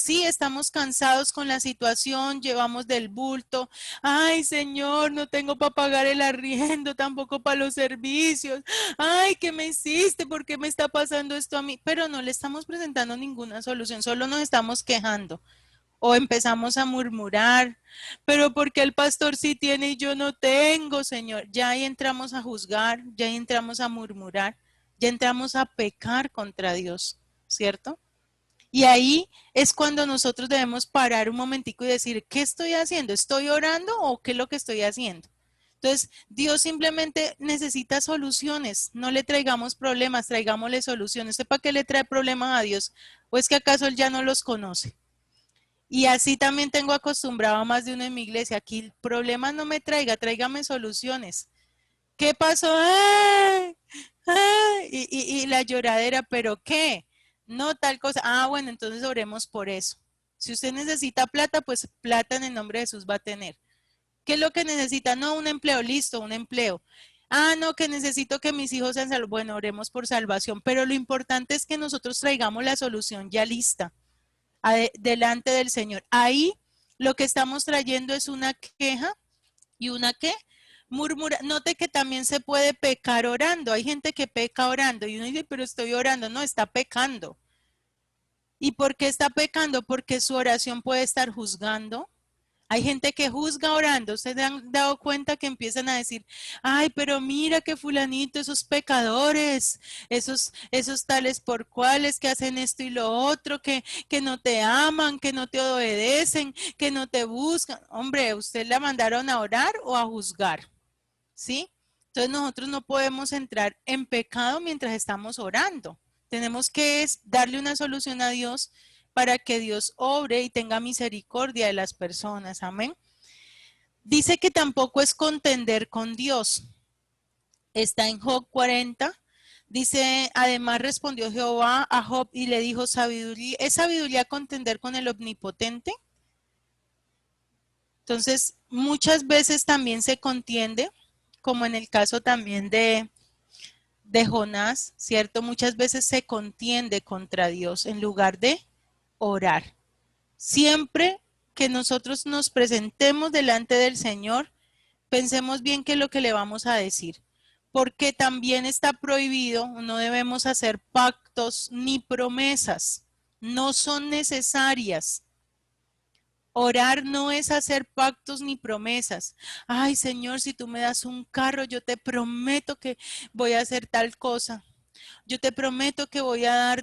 cansados con la situación, llevamos del bulto. Ay, Señor, no tengo para pagar el arriendo, tampoco para los servicios. Ay, ¿qué me hiciste? ¿Por qué me está pasando esto a mí? Pero no le estamos presentando ninguna solución, solo nos estamos quejando. O empezamos a murmurar, pero porque el pastor sí tiene y yo no tengo, Señor. Ya ahí entramos a juzgar, ya ahí entramos a murmurar, ya entramos a pecar contra Dios, ¿cierto? Y ahí es cuando nosotros debemos parar un momentico y decir, ¿qué estoy haciendo? ¿Estoy orando o qué es lo que estoy haciendo? Entonces, Dios simplemente necesita soluciones. No le traigamos problemas, traigámosle soluciones. ¿Para qué le trae problemas a Dios? ¿O es que acaso Él ya no los conoce? Y así también tengo acostumbrado a más de uno en mi iglesia. Aquí problemas no me traiga, tráigame soluciones. ¿Qué pasó? ¡Ay! ¡Ay! Y la lloradera, ¿pero qué? No tal cosa. Ah, bueno, entonces oremos por eso. Si usted necesita plata, pues plata en el nombre de Jesús va a tener. ¿Qué es lo que necesita? No, un empleo, listo, un empleo. Ah, no, que necesito que mis hijos sean salvos. Bueno, oremos por salvación, pero lo importante es que nosotros traigamos la solución ya lista delante del Señor. Ahí lo que estamos trayendo es una queja y una ¿qué? Murmura. Note que también se puede pecar orando. Hay gente que peca orando y uno dice, pero estoy orando. No, está pecando. ¿Y por qué está pecando? Porque su oración puede estar juzgando. Hay gente que juzga orando. ¿Se han dado cuenta que empiezan a decir, ay, pero mira que fulanito, esos pecadores, esos tales por cuales que hacen esto y lo otro, que no te aman, que no te obedecen, que no te buscan? Hombre, ¿usted la mandaron a orar o a juzgar? ¿Sí? Entonces nosotros no podemos entrar en pecado mientras estamos orando. Tenemos que darle una solución a Dios para que Dios obre y tenga misericordia de las personas. Amén. Dice que tampoco es contender con Dios. Está en Job 40. Dice, además respondió Jehová a Job y le dijo, sabiduría, ¿es sabiduría contender con el omnipotente? Entonces, muchas veces también se contiende, como en el caso también de Jonás, ¿cierto? Muchas veces se contiende contra Dios en lugar de orar. Siempre que nosotros nos presentemos delante del Señor, pensemos bien qué es lo que le vamos a decir, porque también está prohibido, no debemos hacer pactos ni promesas, no son necesarias. Orar no es hacer pactos ni promesas. Ay, Señor, si tú me das un carro, yo te prometo que voy a hacer tal cosa. Yo te prometo que voy a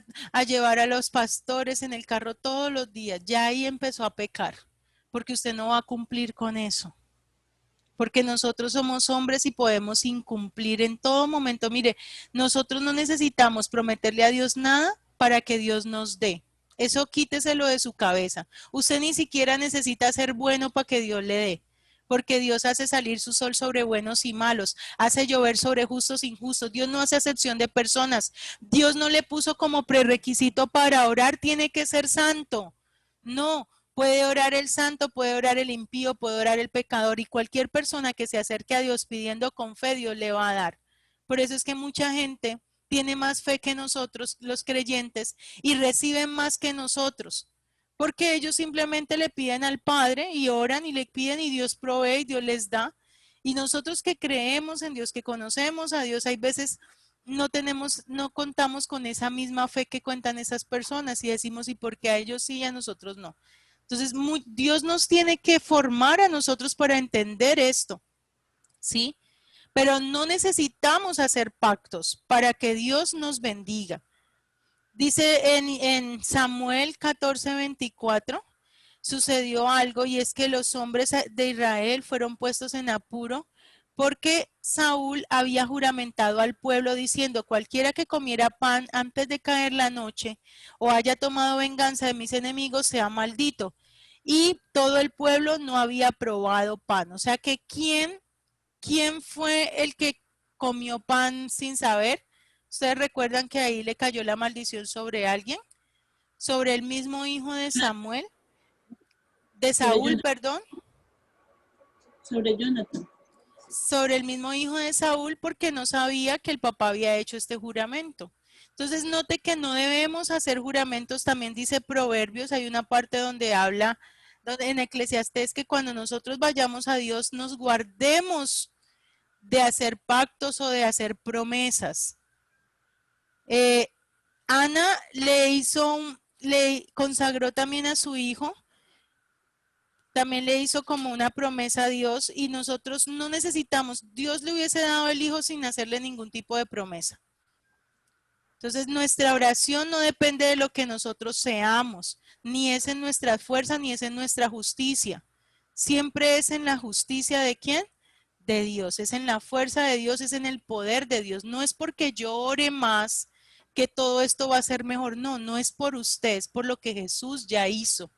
llevar a los pastores en el carro todos los días. Ya ahí empezó a pecar, porque usted no va a cumplir con eso. Porque nosotros somos hombres y podemos incumplir en todo momento. Mire, nosotros no necesitamos prometerle a Dios nada para que Dios nos dé. Eso quíteselo de su cabeza. Usted ni siquiera necesita ser bueno para que Dios le dé. Porque Dios hace salir su sol sobre buenos y malos, hace llover sobre justos e injustos. Dios no hace excepción de personas. Dios no le puso como prerequisito para orar, tiene que ser santo. No, puede orar el santo, puede orar el impío, puede orar el pecador, y cualquier persona que se acerque a Dios pidiendo con fe, Dios le va a dar. Por eso es que mucha gente tiene más fe que nosotros, los creyentes, y reciben más que nosotros. Porque ellos simplemente le piden al Padre y oran y le piden y Dios provee y Dios les da. Y nosotros que creemos en Dios, que conocemos a Dios, hay veces no contamos con esa misma fe que cuentan esas personas y decimos, ¿y por qué a ellos sí y a nosotros no? Entonces, Dios nos tiene que formar a nosotros para entender esto, ¿sí? Pero no necesitamos hacer pactos para que Dios nos bendiga. Dice en Samuel 14:24, sucedió algo, y es que los hombres de Israel fueron puestos en apuro porque Saúl había juramentado al pueblo diciendo: cualquiera que comiera pan antes de caer la noche o haya tomado venganza de mis enemigos sea maldito. Y todo el pueblo no había probado pan. O sea que ¿quién fue el que comió pan sin saber? ¿Ustedes recuerdan que ahí le cayó la maldición sobre alguien? Sobre el mismo hijo de Samuel, de Saúl, perdón. Sobre Jonathan. Sobre el mismo hijo de Saúl, porque no sabía que el papá había hecho este juramento. Entonces note que no debemos hacer juramentos. También dice Proverbios, hay una parte donde habla en Eclesiastés, que cuando nosotros vayamos a Dios nos guardemos de hacer pactos o de hacer promesas. Ana le consagró también a su hijo, también le hizo como una promesa a Dios, y nosotros no necesitamos, Dios le hubiese dado el hijo sin hacerle ningún tipo de promesa. Entonces nuestra oración no depende de lo que nosotros seamos, ni es en nuestra fuerza, ni es en nuestra justicia. Siempre es en la justicia ¿de quién? De Dios, es en la fuerza de Dios, es en el poder de Dios. No es porque yo ore más que todo esto va a ser mejor. No, no es por usted, es por lo que Jesús ya hizo.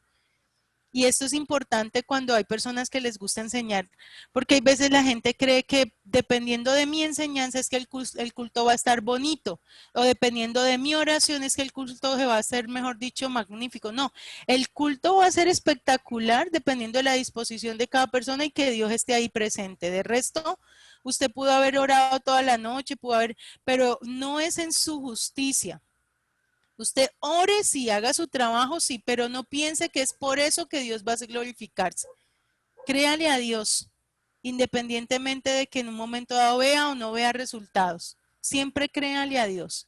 Y esto es importante cuando hay personas que les gusta enseñar, porque hay veces la gente cree que dependiendo de mi enseñanza es que el culto va a estar bonito, o dependiendo de mi oración es que el culto se va a hacer, mejor dicho, magnífico. No, el culto va a ser espectacular dependiendo de la disposición de cada persona y que Dios esté ahí presente. De resto, usted pudo haber orado toda la noche, pero no es en su justicia. Usted ore, sí, haga su trabajo, sí, pero no piense que es por eso que Dios va a glorificarse. Créale a Dios, independientemente de que en un momento dado vea o no vea resultados. Siempre créale a Dios.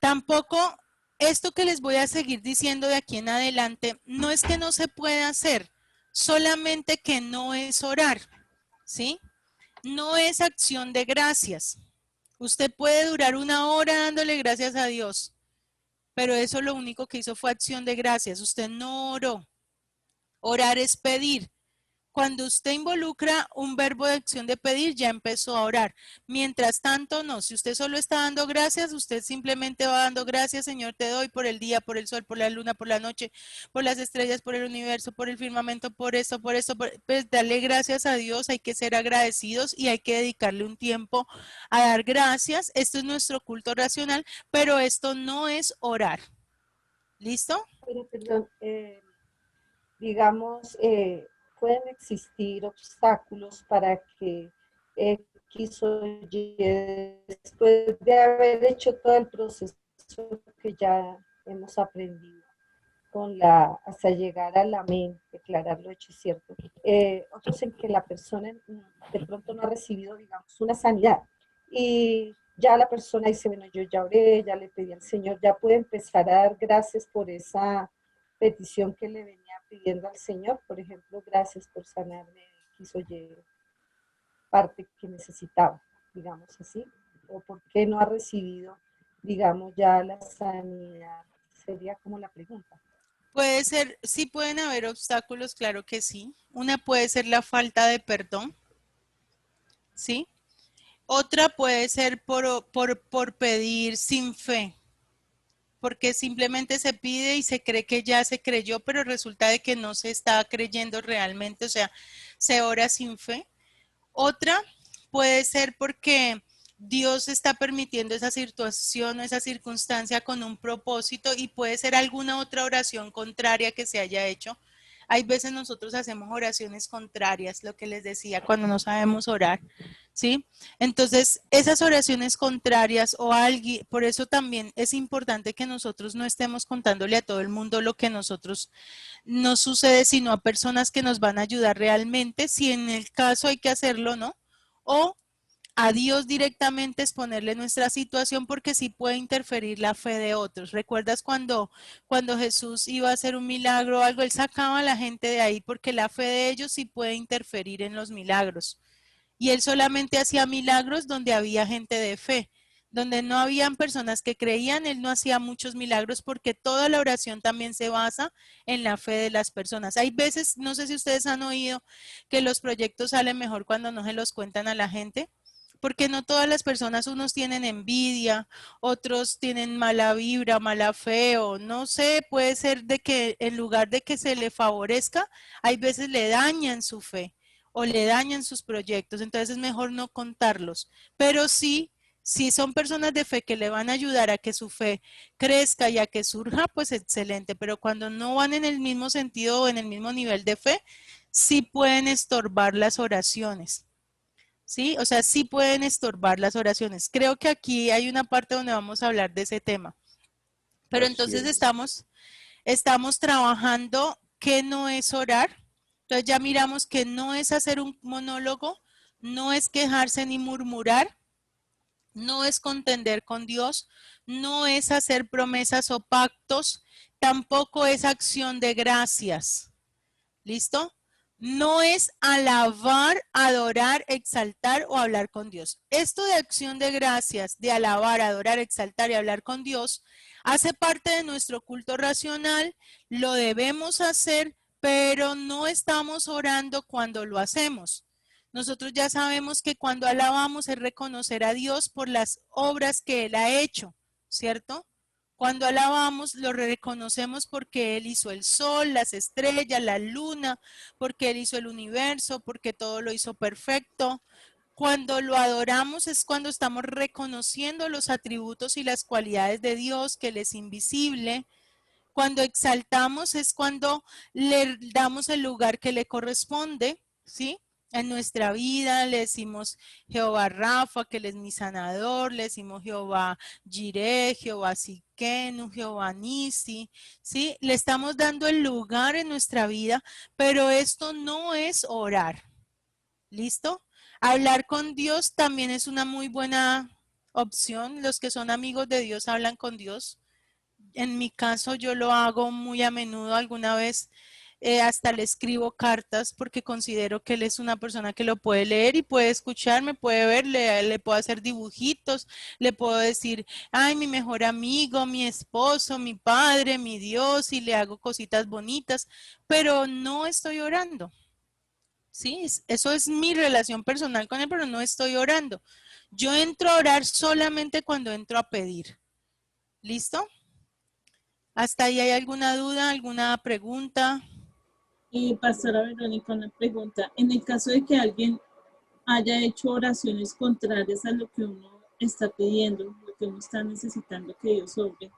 Tampoco esto que les voy a seguir diciendo de aquí en adelante, no es que no se pueda hacer, solamente que no es orar, ¿sí? No es acción de gracias. Usted puede durar 1 hora dándole gracias a Dios, pero eso lo único que hizo fue acción de gracias. Usted no oró. Orar es pedir. Cuando usted involucra un verbo de acción de pedir, ya empezó a orar. Mientras tanto, no. Si usted solo está dando gracias, usted simplemente va dando gracias. Señor, te doy por el día, por el sol, por la luna, por la noche, por las estrellas, por el universo, por el firmamento, por esto, pues darle gracias a Dios. Hay que ser agradecidos y hay que dedicarle un tiempo a dar gracias. Esto es nuestro culto racional, pero esto no es orar. ¿Listo? Pero, perdón, digamos, pueden existir obstáculos para que X o Y, después de haber hecho todo el proceso que ya hemos aprendido, hasta llegar a la mente, declarar lo hecho y cierto. Otros en que la persona de pronto no ha recibido, digamos, una sanidad. Y ya la persona dice, bueno, yo ya oré, ya le pedí al Señor, ya puede empezar a dar gracias por esa petición que le venía pidiendo al Señor. Por ejemplo, gracias por sanarme, X o Y parte que necesitaba, digamos así. O por qué no ha recibido, digamos, ya la sanidad. Sería como la pregunta. Puede ser, sí pueden haber obstáculos, claro que sí. Una puede ser la falta de perdón, ¿sí? Otra puede ser por pedir sin fe, porque simplemente se pide y se cree que ya se creyó, pero resulta de que no se está creyendo realmente, o sea, se ora sin fe. Otra puede ser porque Dios está permitiendo esa situación o esa circunstancia con un propósito, y puede ser alguna otra oración contraria que se haya hecho. Hay veces nosotros hacemos oraciones contrarias, lo que les decía, cuando no sabemos orar, ¿sí? Entonces, esas oraciones contrarias o alguien, por eso también es importante que nosotros no estemos contándole a todo el mundo lo que nosotros nos sucede, sino a personas que nos van a ayudar realmente, si en el caso hay que hacerlo, ¿no? O a Dios directamente exponerle nuestra situación, porque sí puede interferir la fe de otros. ¿Recuerdas cuando Jesús iba a hacer un milagro o algo? Él sacaba a la gente de ahí porque la fe de ellos sí puede interferir en los milagros. Y él solamente hacía milagros donde había gente de fe. Donde no habían personas que creían, él no hacía muchos milagros porque toda la oración también se basa en la fe de las personas. Hay veces, no sé si ustedes han oído, que los proyectos salen mejor cuando no se los cuentan a la gente, porque no todas las personas, unos tienen envidia, otros tienen mala vibra, mala fe, o no sé, puede ser de que en lugar de que se le favorezca, hay veces le dañan su fe o le dañan sus proyectos, entonces es mejor no contarlos, pero sí, si son personas de fe que le van a ayudar a que su fe crezca y a que surja, pues excelente, pero cuando no van en el mismo sentido o en el mismo nivel de fe, sí pueden estorbar las oraciones. ¿Sí? O sea, sí pueden estorbar las oraciones. Creo que aquí hay una parte donde vamos a hablar de ese tema. Pero entonces estamos trabajando qué no es orar. Entonces ya miramos que no es hacer un monólogo, no es quejarse ni murmurar, no es contender con Dios, no es hacer promesas o pactos, tampoco es acción de gracias. ¿Listo? No es alabar, adorar, exaltar o hablar con Dios. Esto de acción de gracias, de alabar, adorar, exaltar y hablar con Dios, hace parte de nuestro culto racional, lo debemos hacer, pero no estamos orando cuando lo hacemos. Nosotros ya sabemos que cuando alabamos es reconocer a Dios por las obras que Él ha hecho, ¿cierto? Cuando alabamos, lo reconocemos porque Él hizo el sol, las estrellas, la luna, porque Él hizo el universo, porque todo lo hizo perfecto. Cuando lo adoramos es cuando estamos reconociendo los atributos y las cualidades de Dios, que Él es invisible. Cuando exaltamos es cuando le damos el lugar que le corresponde, ¿sí? En nuestra vida le decimos Jehová Rafa, que Él es mi sanador, le decimos Jehová Jireh, Jehová Sikenu, Jehová Nisi, ¿sí? Le estamos dando el lugar en nuestra vida, pero esto no es orar, ¿listo? Hablar con Dios también es una muy buena opción. Los que son amigos de Dios hablan con Dios. En mi caso yo lo hago muy a menudo, alguna vez hasta le escribo cartas porque considero que él es una persona que lo puede leer y puede escucharme, puede ver, le puedo hacer dibujitos, le puedo decir, ay, mi mejor amigo, mi esposo, mi padre, mi Dios, y le hago cositas bonitas, pero no estoy orando. Sí, eso es mi relación personal con él, pero no estoy orando. Yo entro a orar solamente cuando entro a pedir. ¿Listo? ¿Hasta ahí hay alguna duda, alguna pregunta? Pastora Verónica, una pregunta. En el caso de que alguien haya hecho oraciones contrarias a lo que uno está pidiendo, lo que uno está necesitando que Dios obre,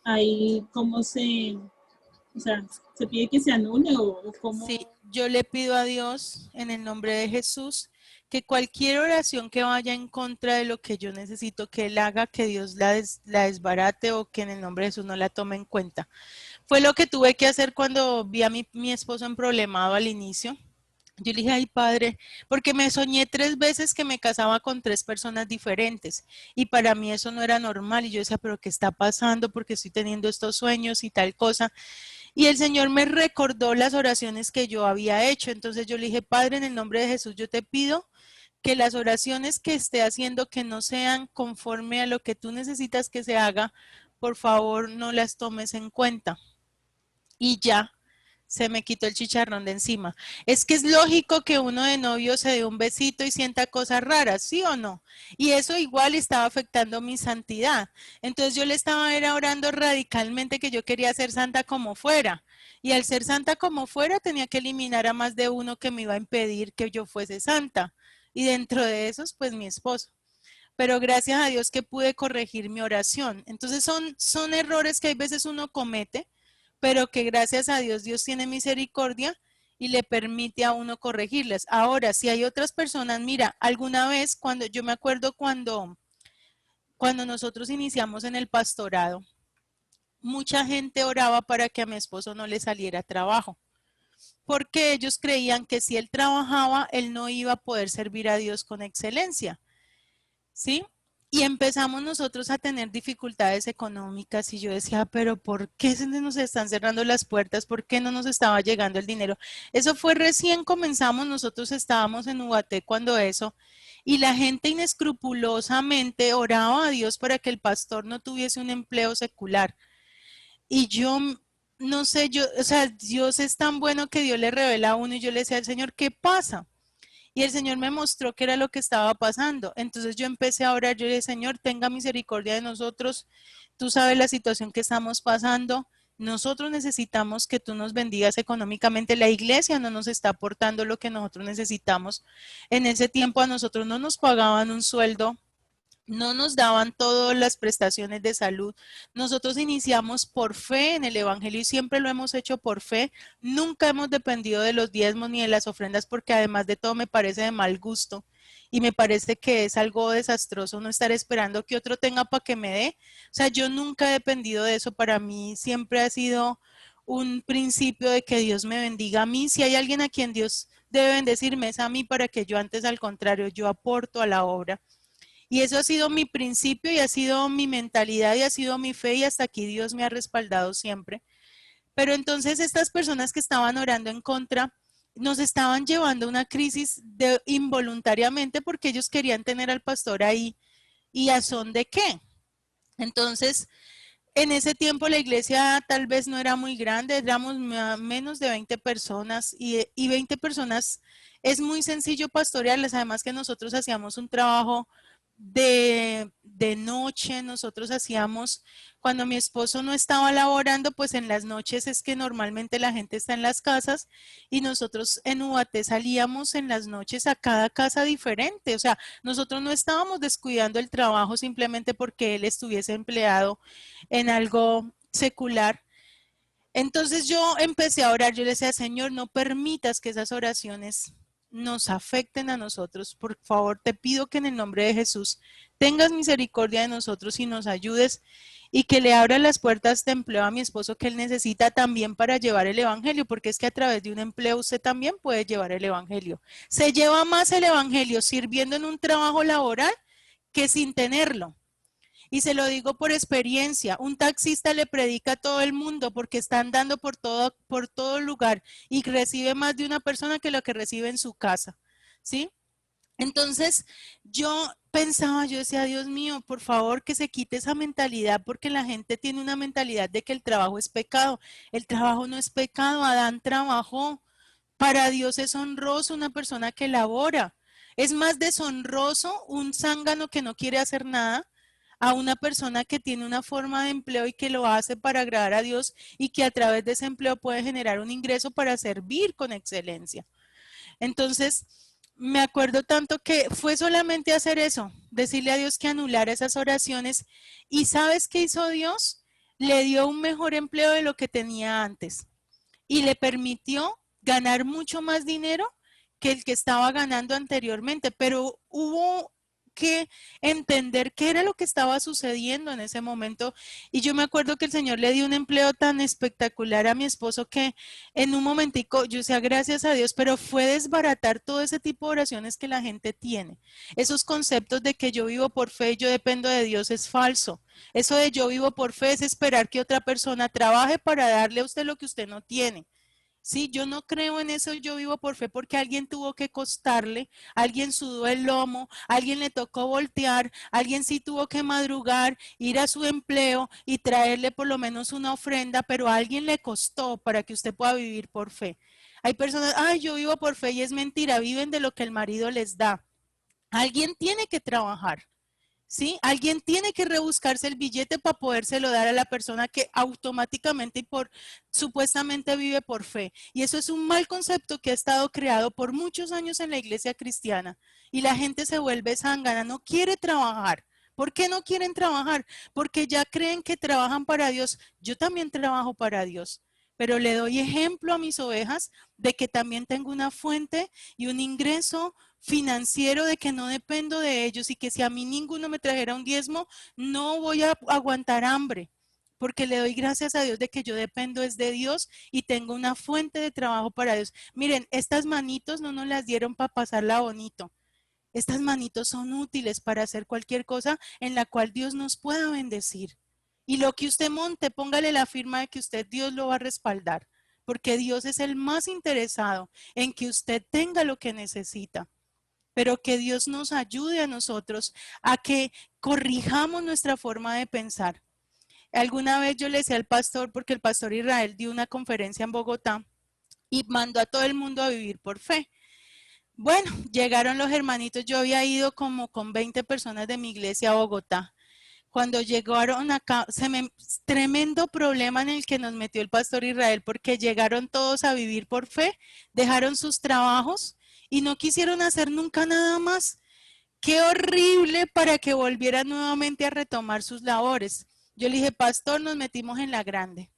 ahí cómo o sea, se pide que se anule o cómo. Sí, yo le pido a Dios en el nombre de Jesús que cualquier oración que vaya en contra de lo que yo necesito que Él haga, que Dios la desbarate o que en el nombre de Jesús no la tome en cuenta. Fue lo que tuve que hacer cuando vi a mi esposo emproblemado al inicio. Yo le dije, ay padre, porque me soñé 3 veces que me casaba con 3 personas diferentes y para mí eso no era normal y yo decía, pero ¿qué está pasando? Porque estoy teniendo estos sueños y tal cosa. Y el Señor me recordó las oraciones que yo había hecho. Entonces yo le dije, Padre, en el nombre de Jesús, yo te pido que las oraciones que esté haciendo que no sean conforme a lo que tú necesitas que se haga, por favor no las tomes en cuenta. Y ya se me quitó el chicharrón de encima. Es que es lógico que uno de novio se dé un besito y sienta cosas raras, ¿sí o no? Y eso igual estaba afectando mi santidad. Entonces yo le estaba orando radicalmente que yo quería ser santa como fuera. Y al ser santa como fuera tenía que eliminar a más de uno que me iba a impedir que yo fuese santa. Y dentro de esos, pues mi esposo. Pero gracias a Dios que pude corregir mi oración. Entonces son errores que hay veces uno comete, pero que gracias a Dios Dios tiene misericordia y le permite a uno corregirlas. Ahora, si hay otras personas, mira, alguna vez yo me acuerdo cuando nosotros iniciamos en el pastorado, mucha gente oraba para que a mi esposo no le saliera trabajo, porque ellos creían que si él trabajaba, él no iba a poder servir a Dios con excelencia, ¿sí? Y empezamos nosotros a tener dificultades económicas y yo decía, pero ¿por qué se nos están cerrando las puertas? ¿Por qué no nos estaba llegando el dinero? Eso fue recién comenzamos, nosotros estábamos en Ubaté cuando eso, y la gente inescrupulosamente oraba a Dios para que el pastor no tuviese un empleo secular. Y yo, no sé, o sea, Dios es tan bueno que Dios le revela a uno y yo le decía al Señor, ¿qué pasa? Y el Señor me mostró qué era lo que estaba pasando. Entonces yo empecé a orar, yo le dije, Señor, tenga misericordia de nosotros. Tú sabes la situación que estamos pasando. Nosotros necesitamos que tú nos bendigas económicamente. La iglesia no nos está aportando lo que nosotros necesitamos. En ese tiempo a nosotros no nos pagaban un sueldo, no nos daban todas las prestaciones de salud. Nosotros iniciamos por fe en el Evangelio y siempre lo hemos hecho por fe. Nunca hemos dependido de los diezmos ni de las ofrendas porque además de todo me parece de mal gusto y me parece que es algo desastroso no estar esperando que otro tenga para que me dé. O sea, yo nunca he dependido de eso. Para mí siempre ha sido un principio de que Dios me bendiga a mí. Si hay alguien a quien Dios debe bendecirme es a mí para que yo antes al contrario, yo aporto a la obra. Y eso ha sido mi principio y ha sido mi mentalidad y ha sido mi fe y hasta aquí Dios me ha respaldado siempre. Pero entonces estas personas que estaban orando en contra nos estaban llevando a una crisis involuntariamente porque ellos querían tener al pastor ahí. ¿Y a son de qué? Entonces, en ese tiempo la iglesia tal vez no era muy grande, éramos menos de 20 personas y 20 personas es muy sencillo pastorearles, además que nosotros hacíamos un trabajo de noche, nosotros hacíamos, cuando mi esposo no estaba laborando, pues en las noches es que normalmente la gente está en las casas y nosotros en Ubaté salíamos en las noches a cada casa diferente, o sea, nosotros no estábamos descuidando el trabajo simplemente porque él estuviese empleado en algo secular. Entonces yo empecé a orar, yo le decía, Señor, no permitas que esas oraciones nos afecten a nosotros. Por favor, te pido que en el nombre de Jesús tengas misericordia de nosotros y nos ayudes y que le abra las puertas de empleo a mi esposo que él necesita también para llevar el evangelio, porque es que a través de un empleo usted también puede llevar el evangelio. Se lleva más el evangelio sirviendo en un trabajo laboral que sin tenerlo. Y se lo digo por experiencia, un taxista le predica a todo el mundo porque está andando por todo lugar y recibe más de una persona que lo que recibe en su casa, ¿sí? Entonces yo pensaba, yo decía, Dios mío, por favor que se quite esa mentalidad porque la gente tiene una mentalidad de que el trabajo es pecado. El trabajo no es pecado, Adán trabajó. Para Dios es honroso una persona que labora. Es más deshonroso un zángano que no quiere hacer nada a una persona que tiene una forma de empleo y que lo hace para agradar a Dios y que a través de ese empleo puede generar un ingreso para servir con excelencia. Entonces, me acuerdo tanto que fue solamente hacer eso, decirle a Dios que anulara esas oraciones y ¿sabes qué hizo Dios? Le dio un mejor empleo de lo que tenía antes y le permitió ganar mucho más dinero que el que estaba ganando anteriormente, pero hubo que entender qué era lo que estaba sucediendo en ese momento. Y yo me acuerdo que el Señor le dio un empleo tan espectacular a mi esposo que en un momentico, yo decía gracias a Dios, pero fue desbaratar todo ese tipo de oraciones que la gente tiene. Esos conceptos de que yo vivo por fe y yo dependo de Dios es falso. Eso de yo vivo por fe es esperar que otra persona trabaje para darle a usted lo que usted no tiene. Sí, yo no creo en eso, yo vivo por fe porque alguien tuvo que costarle, alguien sudó el lomo, alguien le tocó voltear, alguien sí tuvo que madrugar, ir a su empleo y traerle por lo menos una ofrenda, pero a alguien le costó para que usted pueda vivir por fe. Hay personas, ay, yo vivo por fe y es mentira, viven de lo que el marido les da. Alguien tiene que trabajar. ¿Sí? Alguien tiene que rebuscarse el billete para podérselo dar a la persona que automáticamente y por supuestamente vive por fe. Y eso es un mal concepto que ha estado creado por muchos años en la iglesia cristiana. Y la gente se vuelve zángana, no quiere trabajar. ¿Por qué no quieren trabajar? Porque ya creen que trabajan para Dios. Yo también trabajo para Dios. Pero le doy ejemplo a mis ovejas de que también tengo una fuente y un ingreso financiero de que no dependo de ellos y que si a mí ninguno me trajera un diezmo, no voy a aguantar hambre, porque le doy gracias a Dios de que yo dependo es de Dios y tengo una fuente de trabajo para Dios. Miren, estas manitos no nos las dieron para pasarla bonito. Estas manitos son útiles para hacer cualquier cosa en la cual Dios nos pueda bendecir. Y lo que usted monte, póngale la firma de que Dios lo va a respaldar, porque Dios es el más interesado en que usted tenga lo que necesita. Pero que Dios nos ayude a nosotros a que corrijamos nuestra forma de pensar. Alguna vez yo le decía al pastor, porque el pastor Israel dio una conferencia en Bogotá y mandó a todo el mundo a vivir por fe. Bueno, llegaron los hermanitos, yo había ido como con 20 personas de mi iglesia a Bogotá. Cuando llegaron acá, tremendo problema en el que nos metió el pastor Israel, porque llegaron todos a vivir por fe, dejaron sus trabajos y no quisieron hacer nunca nada más. Qué horrible para que volvieran nuevamente a retomar sus labores. Yo le dije, pastor, nos metimos en la grande.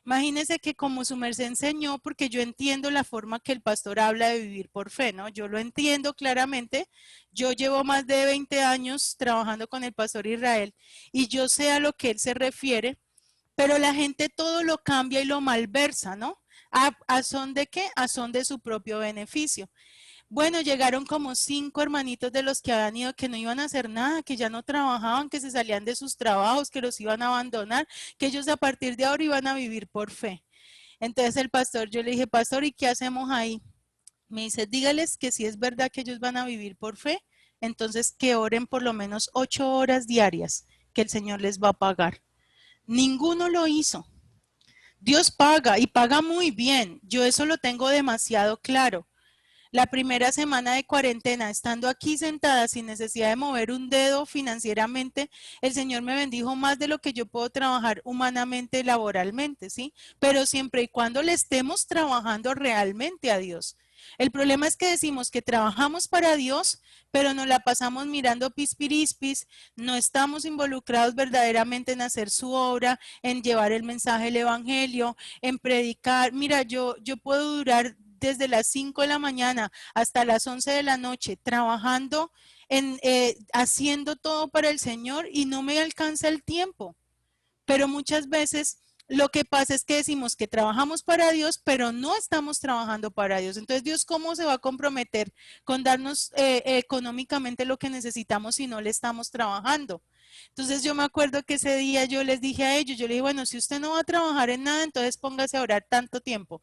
Imagínese que como su merced enseñó, porque yo entiendo la forma que el pastor habla de vivir por fe, ¿no? Yo lo entiendo claramente. Yo llevo más de 20 años trabajando con el pastor Israel y yo sé a lo que él se refiere, pero la gente todo lo cambia y lo malversa, ¿no? ¿A son de qué? A son de su propio beneficio. Bueno, llegaron como 5 hermanitos de los que habían ido, que no iban a hacer nada, que ya no trabajaban, que se salían de sus trabajos, que los iban a abandonar, que ellos a partir de ahora iban a vivir por fe. Entonces el pastor, yo le dije, pastor, ¿y qué hacemos ahí? Me dice, dígales que si es verdad que ellos van a vivir por fe, entonces que oren por lo menos 8 horas diarias, que el Señor les va a pagar. Ninguno lo hizo. Dios paga y paga muy bien. Yo eso lo tengo demasiado claro. La primera semana de cuarentena, estando aquí sentada sin necesidad de mover un dedo financieramente, el Señor me bendijo más de lo que yo puedo trabajar humanamente, laboralmente, ¿sí? Pero siempre y cuando le estemos trabajando realmente a Dios. El problema es que decimos que trabajamos para Dios, pero nos la pasamos mirando pispirispis, no estamos involucrados verdaderamente en hacer su obra, en llevar el mensaje del evangelio, en predicar. Mira, yo puedo durar desde las 5 de la mañana hasta las 11 de la noche trabajando, haciendo todo para el Señor y no me alcanza el tiempo. Pero muchas veces lo que pasa es que decimos que trabajamos para Dios, pero no estamos trabajando para Dios. Entonces, ¿Dios cómo se va a comprometer con darnos económicamente lo que necesitamos si no le estamos trabajando? Entonces, yo me acuerdo que ese día yo les dije a ellos, yo les dije, bueno, si usted no va a trabajar en nada, entonces póngase a orar tanto tiempo.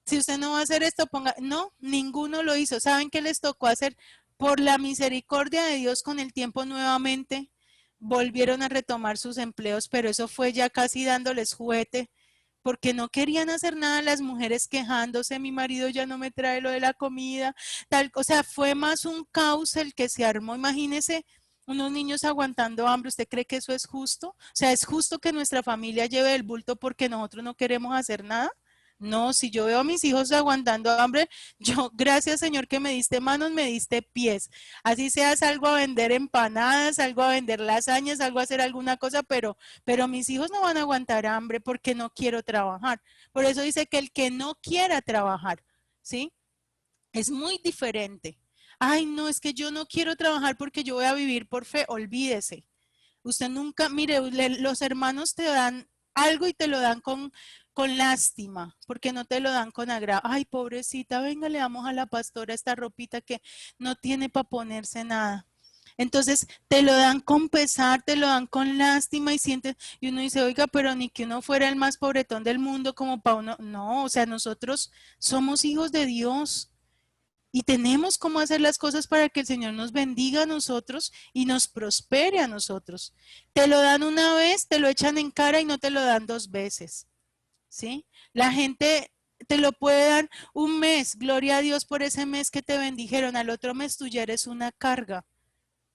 Si usted no va a hacer esto, no, ninguno lo hizo. ¿Saben qué les tocó hacer? Por la misericordia de Dios con el tiempo nuevamente volvieron a retomar sus empleos, pero eso fue ya casi dándoles juguete, porque no querían hacer nada, las mujeres quejándose, mi marido ya no me trae lo de la comida, tal, o sea, fue más un caos el que se armó. Imagínese unos niños aguantando hambre. ¿Usted cree que eso es justo? O sea, ¿es justo que nuestra familia lleve el bulto porque nosotros no queremos hacer nada? No, si yo veo a mis hijos aguantando hambre, yo, gracias Señor que me diste manos, me diste pies. Así sea, salgo a vender empanadas, salgo a vender lasañas, salgo a hacer alguna cosa, pero mis hijos no van a aguantar hambre porque no quiero trabajar. Por eso dice que el que no quiera trabajar, ¿sí? Es muy diferente. Ay, no, es que yo no quiero trabajar porque yo voy a vivir por fe. Olvídese. Usted nunca, mire, los hermanos te dan algo y te lo dan con lástima, porque no te lo dan con agrado. Ay, pobrecita, venga, le damos a la pastora esta ropita que no tiene para ponerse nada. Entonces te lo dan con pesar, te lo dan con lástima y sientes, y uno dice, oiga, pero ni que uno fuera el más pobretón del mundo como para uno. No, o sea, nosotros somos hijos de Dios. Y tenemos cómo hacer las cosas para que el Señor nos bendiga a nosotros y nos prospere a nosotros. Te lo dan una vez, te lo echan en cara y no te lo dan 2 veces. ¿Sí? La gente te lo puede dar un mes, gloria a Dios por ese mes que te bendijeron, al otro mes tú ya eres una carga,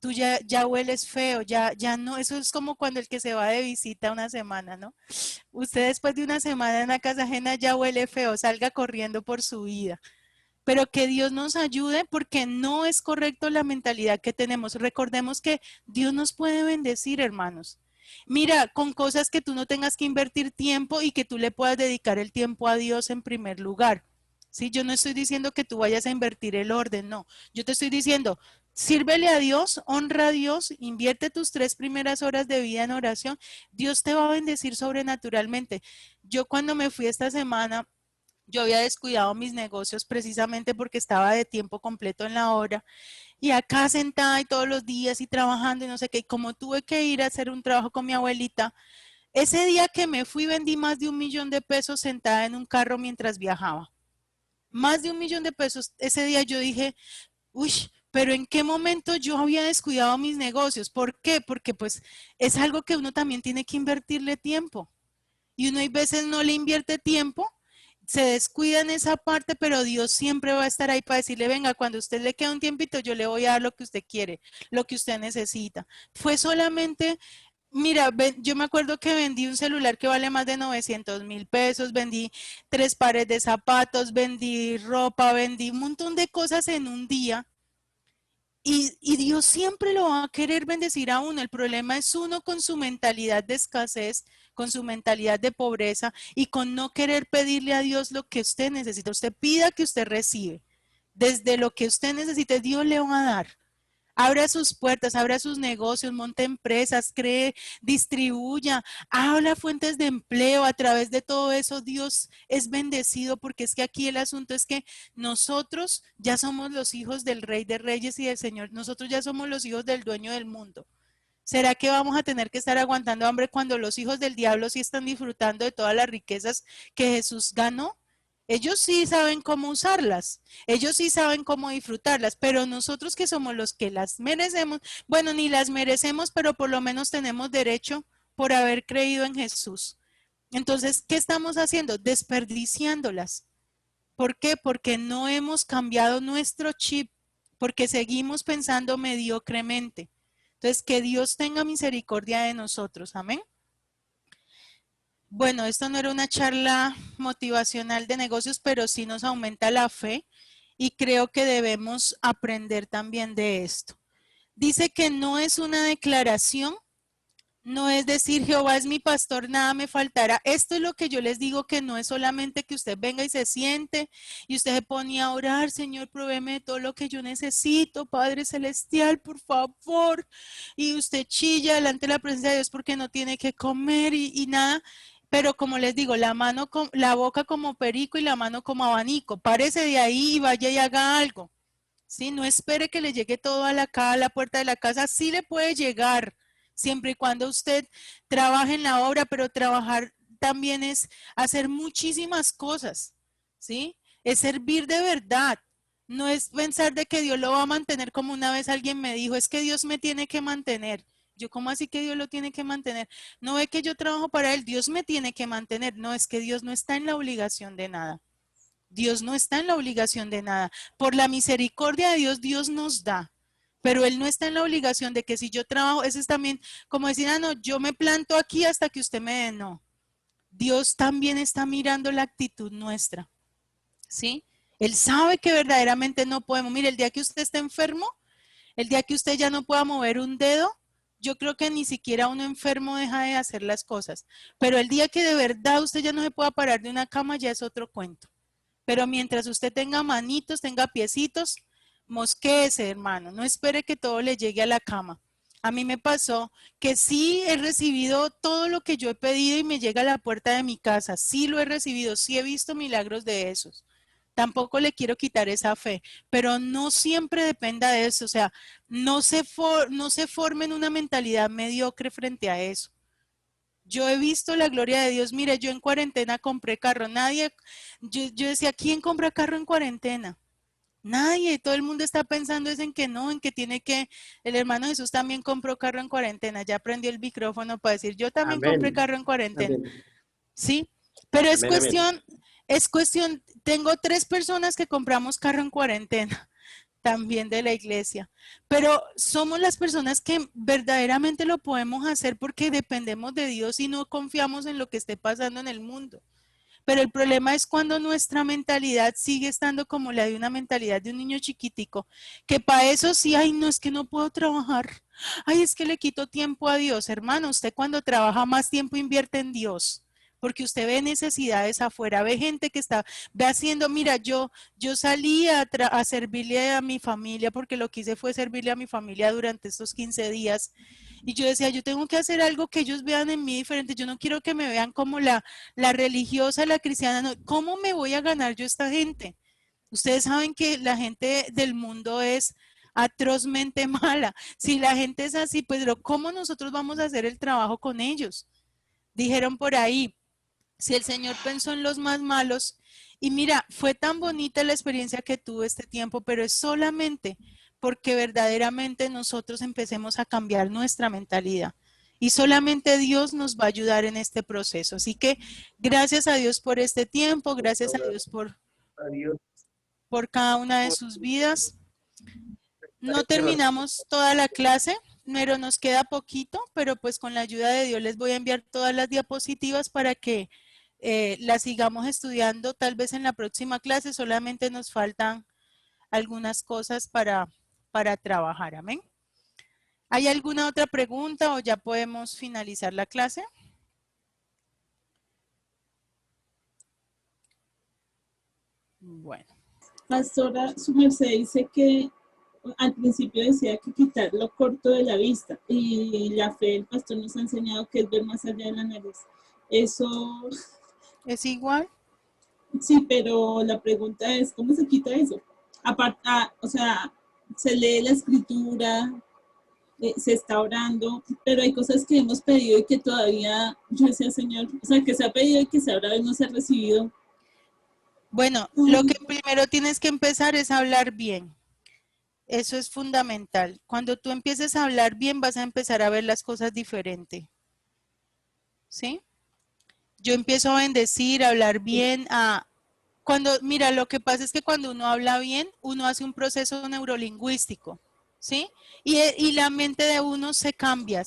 tú ya hueles feo, ya no, eso es como cuando el que se va de visita una semana, ¿no? Usted después de una semana en la casa ajena ya huele feo, salga corriendo por su vida. Pero que Dios nos ayude porque no es correcto la mentalidad que tenemos. Recordemos que Dios nos puede bendecir, hermanos. Mira, con cosas que tú no tengas que invertir tiempo y que tú le puedas dedicar el tiempo a Dios en primer lugar. ¿Sí? Yo no estoy diciendo que tú vayas a invertir el orden, no. Yo te estoy diciendo, sírvele a Dios, honra a Dios, invierte tus 3 primeras horas de vida en oración. Dios te va a bendecir sobrenaturalmente. Yo cuando me fui esta semana, Yo había descuidado mis negocios precisamente porque estaba de tiempo completo en la obra y acá sentada y todos los días y trabajando y no sé qué. Y como tuve que ir a hacer un trabajo con mi abuelita, ese día que me fui vendí más de 1.000.000 de pesos sentada en un carro mientras viajaba. Más de 1.000.000 de pesos. Ese día yo dije, uy, pero ¿en qué momento yo había descuidado mis negocios? ¿Por qué? Porque pues es algo que uno también tiene que invertirle tiempo. Y uno hay veces no le invierte tiempo, se descuida en esa parte, pero Dios siempre va a estar ahí para decirle, venga, cuando a usted le queda un tiempito, yo le voy a dar lo que usted quiere, lo que usted necesita. Fue solamente, mira, yo me acuerdo que vendí un celular que vale más de 900.000 pesos, vendí 3 pares de zapatos, vendí ropa, vendí un montón de cosas en un día. Y Dios siempre lo va a querer bendecir a uno. El problema es uno con su mentalidad de escasez, con su mentalidad de pobreza y con no querer pedirle a Dios lo que usted necesita. Usted pida que usted recibe. Desde lo que usted necesite, Dios le va a dar. Abra sus puertas, abra sus negocios, monte empresas, cree, distribuya, habla fuentes de empleo. A través de todo eso, Dios es bendecido, porque es que aquí el asunto es que nosotros ya somos los hijos del Rey de Reyes y del Señor. Nosotros ya somos los hijos del dueño del mundo. ¿Será que vamos a tener que estar aguantando hambre cuando los hijos del diablo sí están disfrutando de todas las riquezas que Jesús ganó? Ellos sí saben cómo usarlas, ellos sí saben cómo disfrutarlas, pero nosotros que somos los que las merecemos, bueno, ni las merecemos, pero por lo menos tenemos derecho por haber creído en Jesús. Entonces, ¿qué estamos haciendo? Desperdiciándolas. ¿Por qué? Porque no hemos cambiado nuestro chip, porque seguimos pensando mediocremente. Entonces, que Dios tenga misericordia de nosotros. Amén. Bueno, esto no era una charla motivacional de negocios, pero sí nos aumenta la fe y creo que debemos aprender también de esto. Dice que no es una declaración, no es decir, Jehová es mi pastor, nada me faltará. Esto es lo que yo les digo, que no es solamente que usted venga y se siente y usted se pone a orar, Señor, provéeme de todo lo que yo necesito, Padre Celestial, por favor. Y usted chilla delante de la presencia de Dios porque no tiene que comer y nada. Pero como les digo, la boca como perico y la mano como abanico. Párese de ahí y vaya y haga algo. ¿Sí? No espere que le llegue todo a la puerta de la casa. Sí le puede llegar, siempre y cuando usted trabaje en la obra, pero trabajar también es hacer muchísimas cosas, ¿sí? Es servir de verdad. No es pensar de que Dios lo va a mantener, como una vez alguien me dijo, es que Dios me tiene que mantener. Yo, ¿cómo así que Dios lo tiene que mantener? No ve que yo trabajo para Él, Dios me tiene que mantener. No, es que Dios no está en la obligación de nada. Dios no está en la obligación de nada. Por la misericordia de Dios, Dios nos da. Pero Él no está en la obligación de que si yo trabajo, eso es también como decir, ah, no, yo me planto aquí hasta que usted me dé. No. Dios también está mirando la actitud nuestra. ¿Sí? Él sabe que verdaderamente no podemos. Mire, el día que usted esté enfermo, el día que usted ya no pueda mover un dedo, yo creo que ni siquiera uno enfermo deja de hacer las cosas. Pero el día que de verdad usted ya no se pueda parar de una cama, ya es otro cuento. Pero mientras usted tenga manitos, tenga piecitos, mosquéese, hermano. No espere que todo le llegue a la cama. A mí me pasó que sí he recibido todo lo que yo he pedido y me llega a la puerta de mi casa. Sí lo he recibido, sí he visto milagros de esos. Tampoco le quiero quitar esa fe, pero no siempre dependa de eso. O sea, no se formen una mentalidad mediocre frente a eso. Yo he visto la gloria de Dios. Mire, yo en cuarentena compré carro. Yo decía, ¿quién compra carro en cuarentena? Nadie. Todo el mundo está pensando es en que no, en que tiene que. El hermano Jesús también compró carro en cuarentena. Ya prendió el micrófono para decir, yo también compré Amén. carro en cuarentena. Amén. ¿Sí? Pero es Amén. cuestión, tengo 3 personas que compramos carro en cuarentena, también de la iglesia, pero somos las personas que verdaderamente lo podemos hacer porque dependemos de Dios y no confiamos en lo que esté pasando en el mundo. Pero el problema es cuando nuestra mentalidad sigue estando como la de una mentalidad de un niño chiquitico, que para eso sí, ay, no, es que no puedo trabajar, ay, es que le quito tiempo a Dios. Hermano, usted cuando trabaja más tiempo invierte en Dios, porque usted ve necesidades afuera, ve gente que está, ve haciendo, mira, yo salí a servirle a mi familia, porque lo que hice fue servirle a mi familia durante estos 15 días, y yo decía, yo tengo que hacer algo que ellos vean en mí diferente, yo no quiero que me vean como la religiosa, la cristiana, no, ¿cómo me voy a ganar yo esta gente? Ustedes saben que la gente del mundo es atrozmente mala. Si la gente es así, pues ¿cómo nosotros vamos a hacer el trabajo con ellos? Dijeron por ahí, si el Señor pensó en los más malos, y mira, fue tan bonita la experiencia que tuve este tiempo, pero es solamente porque verdaderamente nosotros empecemos a cambiar nuestra mentalidad. Y solamente Dios nos va a ayudar en este proceso. Así que gracias a Dios por este tiempo, gracias a Dios por cada una de sus vidas. No terminamos toda la clase, pero nos queda poquito, pero pues con la ayuda de Dios les voy a enviar todas las diapositivas para que las sigamos estudiando. Tal vez en la próxima clase solamente nos faltan algunas cosas para trabajar. Amén. ¿Hay alguna otra pregunta o ya podemos finalizar la clase? Bueno. Pastora, su merced dice que al principio decía que quitar lo corto de la vista, y la fe del pastor nos ha enseñado que es ver más allá de la nariz. ¿Eso es igual? Sí, pero la pregunta es, ¿cómo se quita eso? Aparte, o sea, se lee la escritura, se está orando, pero hay cosas que hemos pedido y que todavía, yo decía, Señor, o sea, que se ha pedido y que se habrá no se ha recibido. Bueno, lo que primero tienes que empezar es hablar bien. Eso es fundamental. Cuando tú empieces a hablar bien, vas a empezar a ver las cosas diferente. ¿Sí? Yo empiezo a bendecir, a hablar bien, mira, lo que pasa es que cuando uno habla bien, uno hace un proceso neurolingüístico, ¿sí? Y la mente de uno se cambia.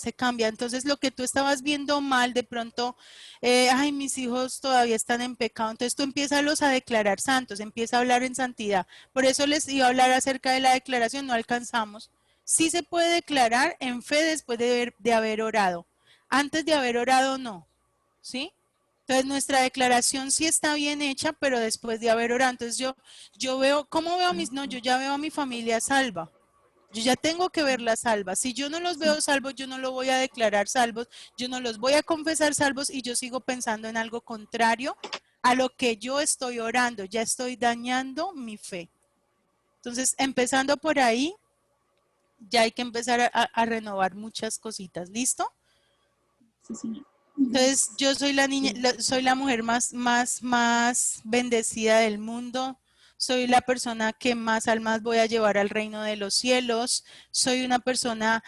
Entonces, lo que tú estabas viendo mal, de pronto, ay, mis hijos todavía están en pecado, entonces tú empiezas a declarar santos, empieza a hablar en santidad. Por eso les iba a hablar acerca de la declaración, no alcanzamos. Sí se puede declarar en fe después de haber orado. Antes de haber orado, no, ¿sí? Entonces nuestra declaración sí está bien hecha, pero después de haber orado. Entonces yo veo, ¿cómo veo a yo ya veo a mi familia salva. Yo ya tengo que verla salva. Si yo no los veo salvos, yo no lo voy a declarar salvos, yo no los voy a confesar salvos y yo sigo pensando en algo contrario a lo que yo estoy orando. Ya estoy dañando mi fe. Entonces, empezando por ahí, ya hay que empezar a renovar muchas cositas. ¿Listo? Sí, señor. Entonces, yo soy la niña, soy la mujer más bendecida del mundo. Soy la persona que más almas voy a llevar al reino de los cielos. Soy una persona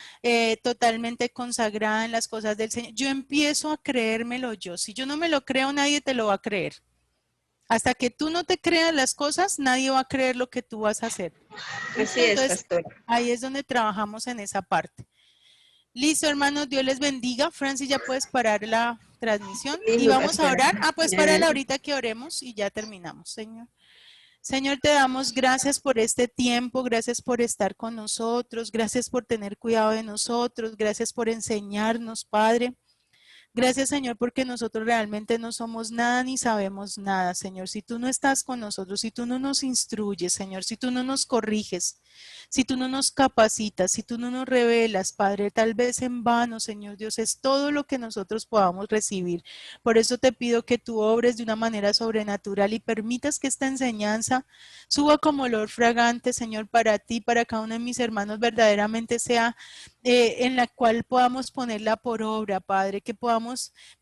totalmente consagrada en las cosas del Señor. Yo empiezo a creérmelo yo. Si yo no me lo creo, nadie te lo va a creer. Hasta que tú no te creas las cosas, nadie va a creer lo que tú vas a hacer. Así es, entonces, pastora. ahí es donde trabajamos en esa parte. Listo, hermanos, Dios les bendiga. Francis, ya puedes parar la transmisión. Y vamos a orar. Pues para ahorita que oremos y ya terminamos, Señor. Señor, te damos gracias por este tiempo, gracias por estar con nosotros, gracias por tener cuidado de nosotros, gracias por enseñarnos, Padre. Gracias, Señor, porque nosotros realmente no somos nada ni sabemos nada, Señor. Si tú no estás con nosotros, si tú no nos instruyes, Señor, si tú no nos corriges, si tú no nos capacitas, si tú no nos revelas, Padre, tal vez en vano, Señor Dios, es todo lo que nosotros podamos recibir. Por eso te pido que tú obres de una manera sobrenatural y permitas que esta enseñanza suba como olor fragante, Señor, para ti, para cada uno de mis hermanos, verdaderamente sea en la cual podamos ponerla por obra, Padre, que podamos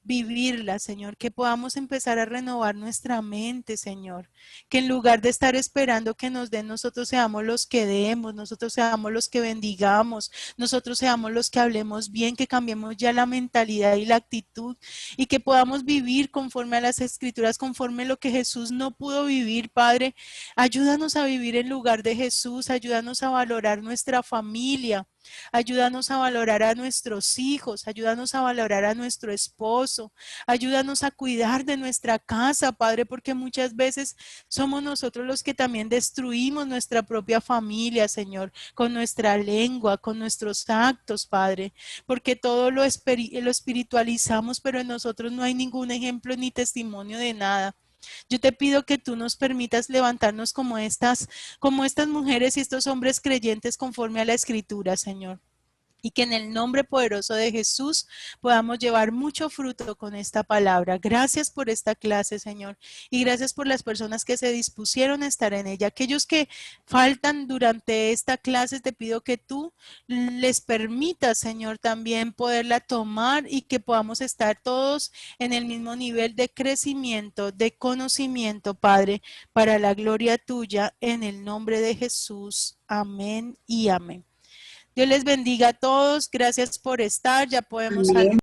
vivirla, Señor, que podamos empezar a renovar nuestra mente, Señor, que en lugar de estar esperando que nos den, nosotros seamos los que demos, nosotros seamos los que bendigamos, nosotros seamos los que hablemos bien, que cambiemos ya la mentalidad y la actitud y que podamos vivir conforme a las Escrituras, conforme a lo que Jesús no pudo vivir, Padre. Ayúdanos a vivir en lugar de Jesús, ayúdanos a valorar nuestra familia. Ayúdanos a valorar a nuestros hijos, ayúdanos a valorar a nuestro esposo, esposo. Ayúdanos a cuidar de nuestra casa, Padre, porque muchas veces somos nosotros los que también destruimos nuestra propia familia, Señor, con nuestra lengua, con nuestros actos, Padre, porque todo lo espiritualizamos, pero en nosotros no hay ningún ejemplo ni testimonio de nada. Yo te pido que tú nos permitas levantarnos como estas mujeres y estos hombres creyentes conforme a la Escritura, Señor. Y que en el nombre poderoso de Jesús podamos llevar mucho fruto con esta palabra. Gracias por esta clase, Señor. Y gracias por las personas que se dispusieron a estar en ella. Aquellos que faltan durante esta clase, te pido que tú les permitas, Señor, también poderla tomar y que podamos estar todos en el mismo nivel de crecimiento, de conocimiento, Padre, para la gloria tuya, en el nombre de Jesús. Amén y amén. Dios les bendiga a todos. Gracias por estar. Ya podemos salir.